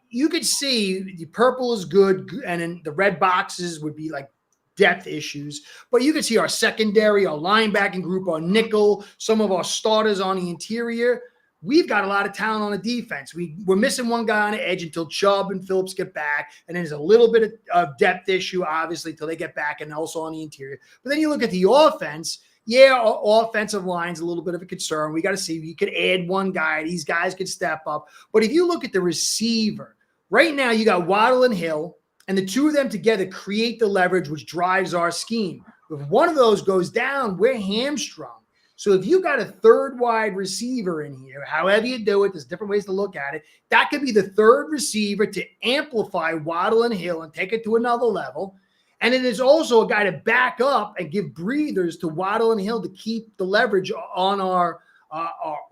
You could see the purple is good, and then the red boxes would be like depth issues. But you can see our secondary, our linebacking group, our nickel, some of our starters on the interior. We've got a lot of talent on the defense. We're missing one guy on the edge until Chubb and Phillips get back. And then there's a little bit of depth issue, obviously, until they get back and also on the interior. But then you look at the offense. Yeah, our offensive line's a little bit of a concern. We got to see. You could add one guy. These guys could step up. But if you look at the receiver, right now you got Waddle and Hill, and the two of them together create the leverage, which drives our scheme. If one of those goes down, we're hamstrung. So if you got a third wide receiver in here, however you do it, there's different ways to look at it. That could be the third receiver to amplify Waddle and Hill and take it to another level. And then there's also a guy to back up and give breathers to Waddle and Hill to keep the leverage on our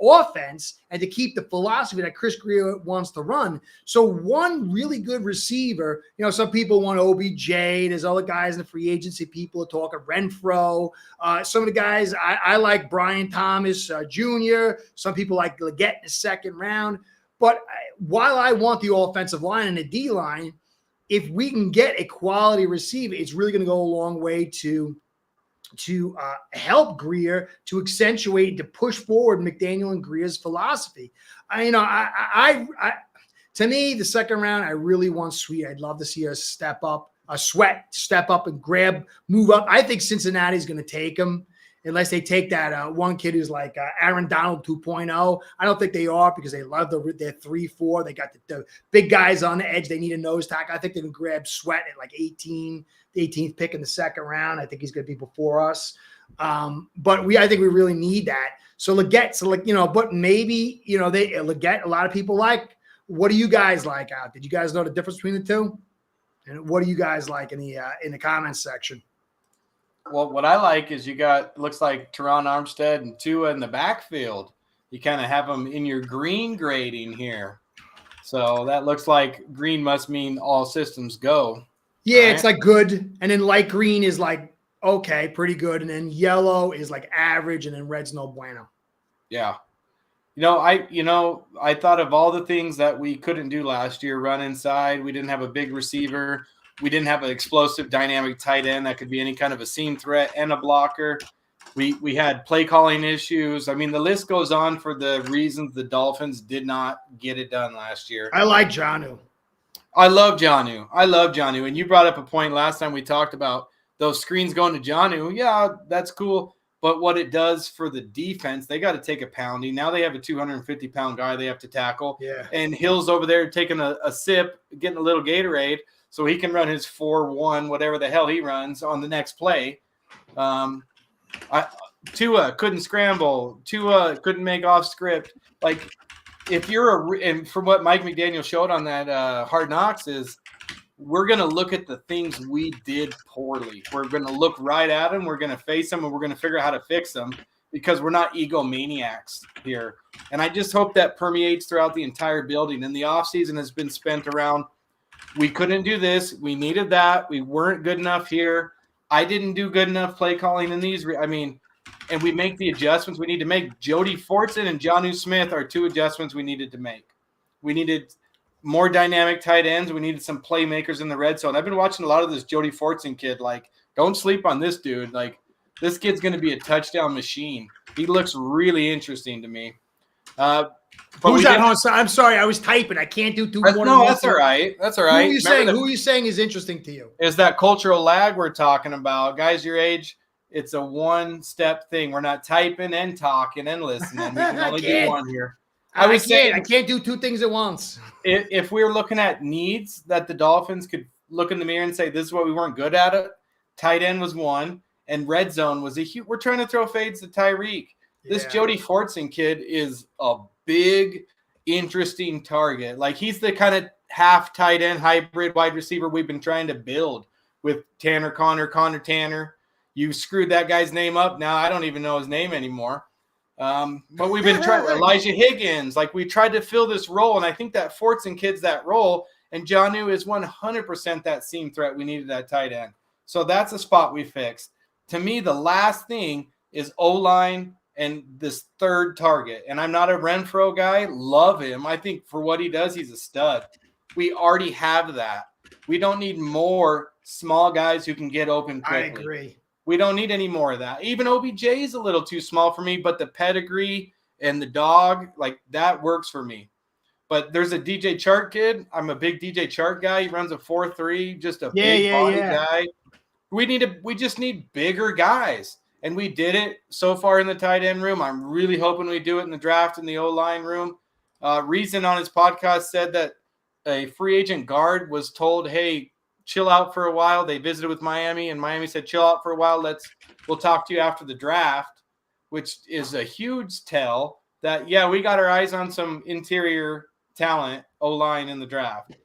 offense and to keep the philosophy that Chris Grier wants to run. So one really good receiver, some people want OBJ. There's other guys in the free agency. People are talking Renfro. Some of the guys, I like Brian Thomas Jr. Some people like Leggett in the second round. But while I want the offensive line and the D line, if we can get a quality receiver, it's really going to go a long way to help Grier, to accentuate, to push forward McDaniel and Grier's philosophy. To me, the second round, I really want Sweet. I'd love to see us step up and move up. I think Cincinnati's going to take him unless they take that one kid who's like Aaron Donald 2.0. I don't think they are because they love their 3-4. They got the big guys on the edge. They need a nose tackle. I think they can grab Sweat at like 18, the 18th pick in the second round. I think he's going to be before us. But I think we really need that. So Leggett, but maybe, Leggett, a lot of people like. What do you guys like out? Did you guys know the difference between the two? And what do you guys like in the comments section? Well, what I like is looks like Teron Armstead and Tua in the backfield. You kind of have them in your green grading here. So that looks like green must mean all systems go. Yeah, right? It's like good. And then light green is like, okay, pretty good. And then yellow is like average. And then red's no bueno. Yeah. I thought of all the things that we couldn't do last year. Run inside. We didn't have a big receiver. We didn't have an explosive, dynamic tight end that could be any kind of a seam threat and a blocker. We had play calling issues. I mean, the list goes on for the reasons the Dolphins did not get it done last year. I like Jonnu. I love Jonnu. And you brought up a point last time we talked about those screens going to Jonnu. Yeah, that's cool. But what it does for the defense, they got to take a pounding. Now they have a 250-pound guy they have to tackle. Yeah. And Hill's over there taking a sip, getting a little Gatorade, so he can run his 4-1, whatever the hell he runs on the next play. Tua couldn't scramble. Tua couldn't make off script. Like, if you're and from what Mike McDaniel showed on that Hard Knocks is, we're going to look at the things we did poorly. We're going to look right at them. We're going to face them, and we're going to figure out how to fix them because we're not egomaniacs here. And I just hope that permeates throughout the entire building. And the offseason has been spent around, we couldn't do this. We needed that. We weren't good enough here. I didn't do good enough play calling in these. And we make the adjustments we need to make. Jody Fortson and Jonnu Smith are 2 adjustments we needed to make. We needed more dynamic tight ends. We needed some playmakers in the red zone. I've been watching a lot of this Jody Fortson kid. Like, don't sleep on this dude. Like, this kid's going to be a touchdown machine. He looks really interesting to me. Who's that? I'm sorry, I was typing. I can't do two. No, that's all right. That's all right. Who are you saying is interesting to you? Is that cultural lag we're talking about? Guys your age, it's a one-step thing. We're not typing and talking and listening. We can only do one here. I can't do 2 things at once. If we're looking at needs that the Dolphins could look in the mirror and say, this is what we weren't good at it, tight end was one, and red zone was a huge – we're trying to throw fades to Tyreek. This Jody Fortson kid is a big, interesting target. Like, he's the kind of half tight end hybrid wide receiver we've been trying to build with Connor Tanner. You screwed that guy's name up. Now I don't even know his name anymore. But we've been trying Elijah Higgins. Like, we tried to fill this role, and I think that Fortson kid's that role. And Jonnu is 100% that seam threat we needed at tight end. So that's a spot we fixed. To me, the last thing is O-line and this third target. And I'm not a Renfro guy. Love him. I think for what he does, he's a stud. We already have that. We don't need more small guys who can get open quickly. I agree. We don't need any more of that. Even OBJ is a little too small for me, but the pedigree and the dog, like, that works for me. But there's a DJ Chark kid. I'm a big DJ Chark guy. He runs a 4.3, just a big body guy. We just need bigger guys. And we did it so far in the tight end room. I'm really hoping we do it in the draft in the O-line room. Reason on his podcast said that a free agent guard was told, hey, chill out for a while. They visited with Miami, and Miami said, chill out for a while. We'll talk to you after the draft, which is a huge tell that, we got our eyes on some interior talent, O-line in the draft.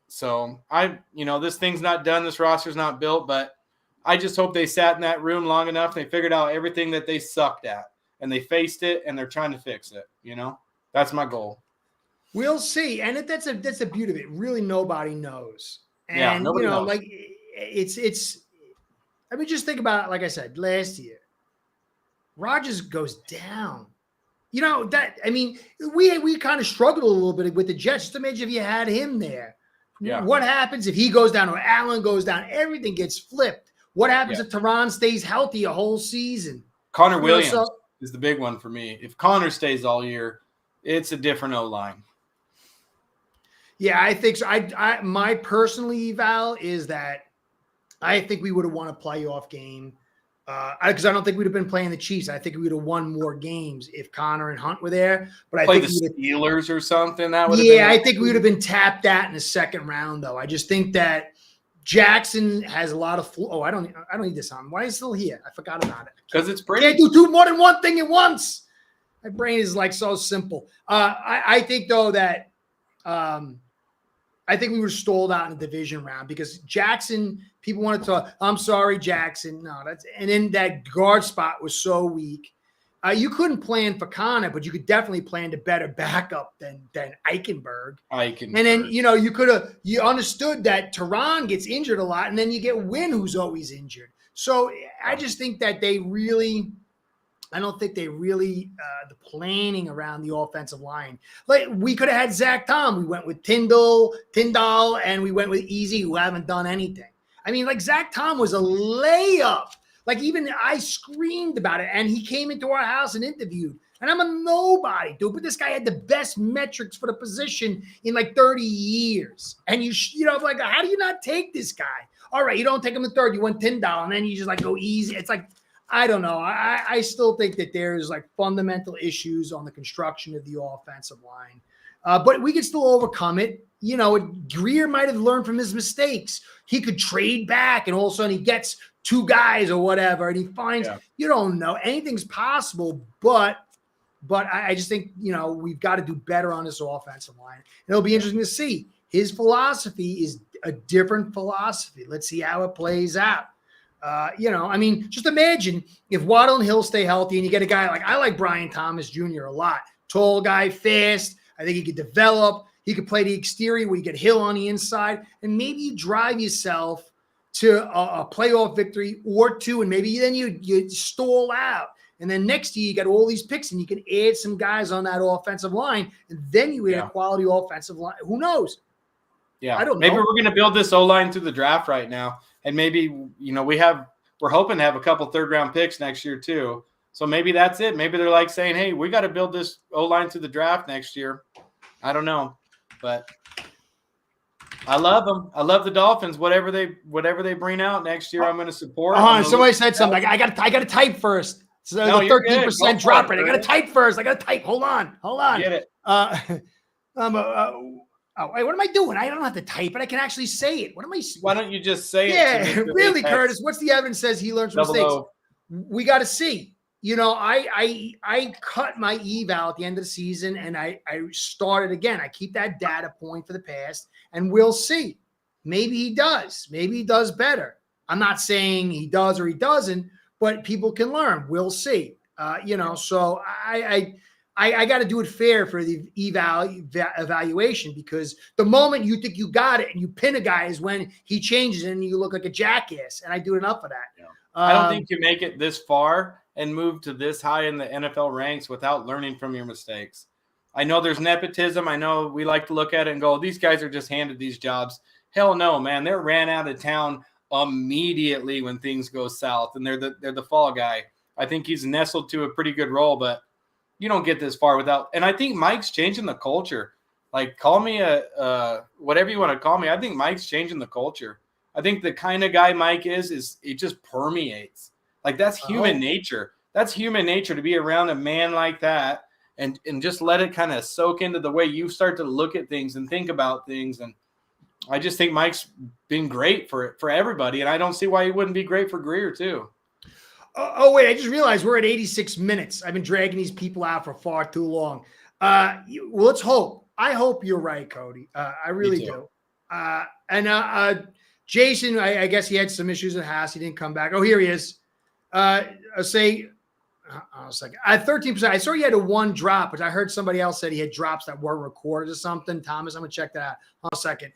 So this thing's not done. This roster's not built, but I just hope they sat in that room long enough. They figured out everything that they sucked at, and they faced it, and they're trying to fix it. That's my goal. We'll see. And that's the beauty of it. Really, nobody knows. And, nobody knows. Like, it's I mean, just think about it. Like I said, last year, Rodgers goes down. We kind of struggled a little bit with the Jets. Just imagine if you had him there. Yeah. What happens if he goes down or Allen goes down? Everything gets flipped. What happens if Teron stays healthy a whole season? Connor Williams is the big one for me. If Connor stays all year, it's a different O-line. Yeah, I think so. My personal eval is that I think we would have won a playoff game because I don't think we'd have been playing the Chiefs. I think we would have won more games if Connor and Hunt were there. But I think the Steelers or something. That would have been. Yeah, I think we would have been tapped out in the second round, though. I just think that Jackson has a lot of. I don't need this on. Why is it still here? I forgot about it. Because it's pretty. Can't do more than one thing at once. My brain is like so simple. I think though that. I think we were stalled out in the division round because Jackson, people wanted to talk, I'm sorry, Jackson. And then that guard spot was so weak. You couldn't plan for Connor, but you could definitely plan to better backup than Eichenberg. And then, you understood that Teron gets injured a lot, and then you get Wynn, who's always injured. So I just think that I don't think they really the planning around the offensive line. Like, we could have had Zach Tom. We went with Tyndall, and we went with Easy, who haven't done anything. I mean, like, Zach Tom was a layup. Like, even I screamed about it, and he came into our house and interviewed. And I'm a nobody, dude. But this guy had the best metrics for the position in like 30 years. And like, how do you not take this guy? All right, you don't take him the third. You went Tyndall, and then you just like go easy. It's like, I don't know. I still think that there's like fundamental issues on the construction of the offensive line, but we can still overcome it. You know, Greer might have learned from his mistakes. He could trade back, and all of a sudden he gets 2 guys or whatever, and he finds you don't know, anything's possible. But I just think, you know, we've got to do better on this offensive line. It'll be interesting to see. His philosophy is a different philosophy. Let's see how it plays out. You know, I mean, just imagine if Waddle and Hill stay healthy and you get a guy I like Brian Thomas Jr. a lot. Tall guy, fast. I think he could develop. He could play the exterior where you get Hill on the inside. And maybe you drive yourself to a playoff victory or 2, and maybe then you stall out. And then next year you got all these picks and you can add some guys on that offensive line, and then you add a quality offensive line. Who knows? Yeah, I don't know. Maybe we're going to build this O-line through the draft right now. And maybe, you know, we're hoping to have a couple 3rd-round picks next year too. So maybe that's it. Maybe they're like saying, hey, we got to build this O-line through the draft next year. I don't know. But I love them. I love the Dolphins. Whatever they bring out next year, I'm going to support. Somebody said something. I got to type first. So the 13% drop rate. I got to type first. I got to type. Hold on. Get it. What am I doing? I don't have to type it. I can actually say it. What am I? Why don't you just say it? Yeah, really, Curtis. What's the evidence says he learns from mistakes? We got to see. You know, I cut my eval at the end of the season, and I started again. I keep that data point for the past, and we'll see. Maybe he does. Maybe he does better. I'm not saying he does or he doesn't, but people can learn. We'll see. You know, so I got to do it fair for the evaluation, because the moment you think you got it and you pin a guy is when he changes and you look like a jackass. And I do enough of that. Yeah. I don't think you make it this far and move to this high in the NFL ranks without learning from your mistakes. I know there's nepotism. I know we like to look at it and go, these guys are just handed these jobs. Hell no, man. They're ran out of town immediately when things go south, and they're the fall guy. I think he's nestled to a pretty good role, but you don't get this far without. And I think Mike's changing the culture. Like, call me whatever you want to call me. I think Mike's changing the culture. I think the kind of guy Mike is it just permeates. Like, that's human nature. That's human nature, to be around a man like that and just let it kind of soak into the way you start to look at things and think about things. And I just think Mike's been great for everybody, and I don't see why he wouldn't be great for Greer too. Oh, wait, I just realized we're at 86 minutes. I've been dragging these people out for far too long. Well, let's hope. I hope you're right, Cody. I really do. Jason, I guess he had some issues at Haas. He didn't come back. Oh, here he is. Say, a second. I had 13%. I saw he had a 1 drop, but I heard somebody else said he had drops that weren't recorded or something. Thomas, I'm going to check that out. Hold on a second.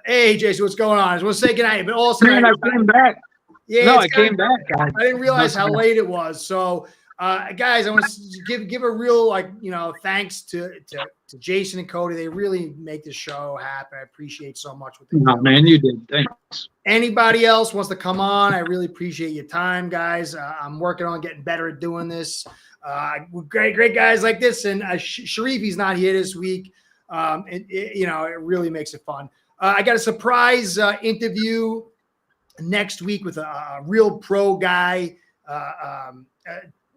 Hey, Jason, what's going on? I just want to say goodnight. But also, I came back. Yeah, no, I came back, guys. I didn't realize how late it was. So, guys, I want to give a real, thanks to Jason and Cody. They really make the show happen. I appreciate so much what they do. Man, you did. Thanks. Anybody else wants to come on, I really appreciate your time, guys. I'm working on getting better at doing this. Great guys like this. And Sharif, he's not here this week. It really makes it fun. I got a surprise interview next week with a real pro guy.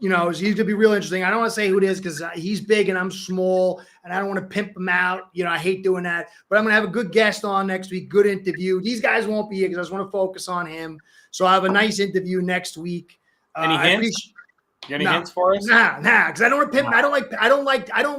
He's going to be real interesting. I don't want to say who it is because he's big and I'm small, and I don't want to pimp him out. I hate doing that. But I'm going to have a good guest on next week, good interview. These guys won't be here because I just want to focus on him. So I have a nice interview next week. Any hints? Any hints for us? Nah, because I don't want to pimp. I don't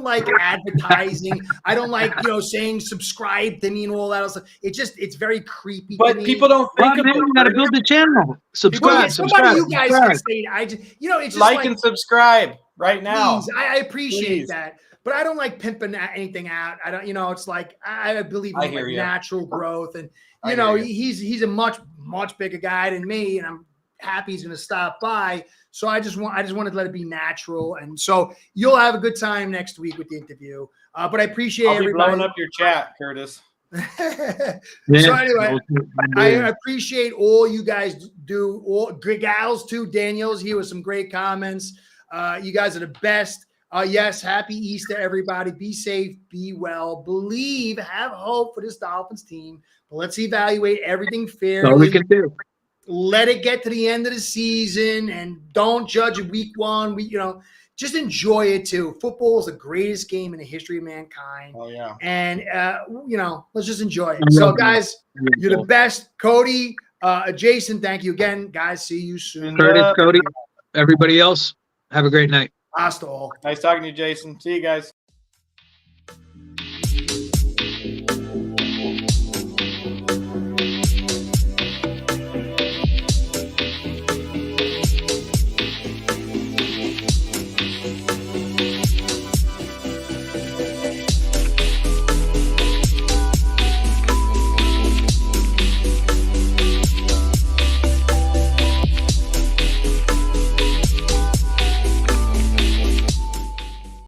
like advertising. I don't like saying subscribe to me and all that stuff. It's very creepy. But people don't think about it. You got to build the channel. Subscribe. You guys can say it's just like and subscribe right now. Please, I appreciate that. But I don't like pimping anything out. I don't. It's like I believe in natural growth, and he's a much bigger guy than me, and I'm happy he's going to stop by. So I just wanted to let it be natural. And so you'll have a good time next week with the interview. But I appreciate everybody. Blowing up your chat, Curtis. So anyway, I appreciate all you guys do. All good gals too. Daniel's here with some great comments. You guys are the best. Yes, happy Easter, everybody. Be safe, be well, believe, have hope for this Dolphins team. But let's evaluate everything fairly. All we can do. let it get to the end of the season and don't judge it week one. Just enjoy it too. Football is the greatest game in the history of mankind. Oh yeah. And let's just enjoy it. So guys, you're the best. Cody, Jason, thank you again. Guys, see you soon. Curtis, Cody, everybody else, have a great night. Hasta all. Nice talking to you, Jason. See you guys.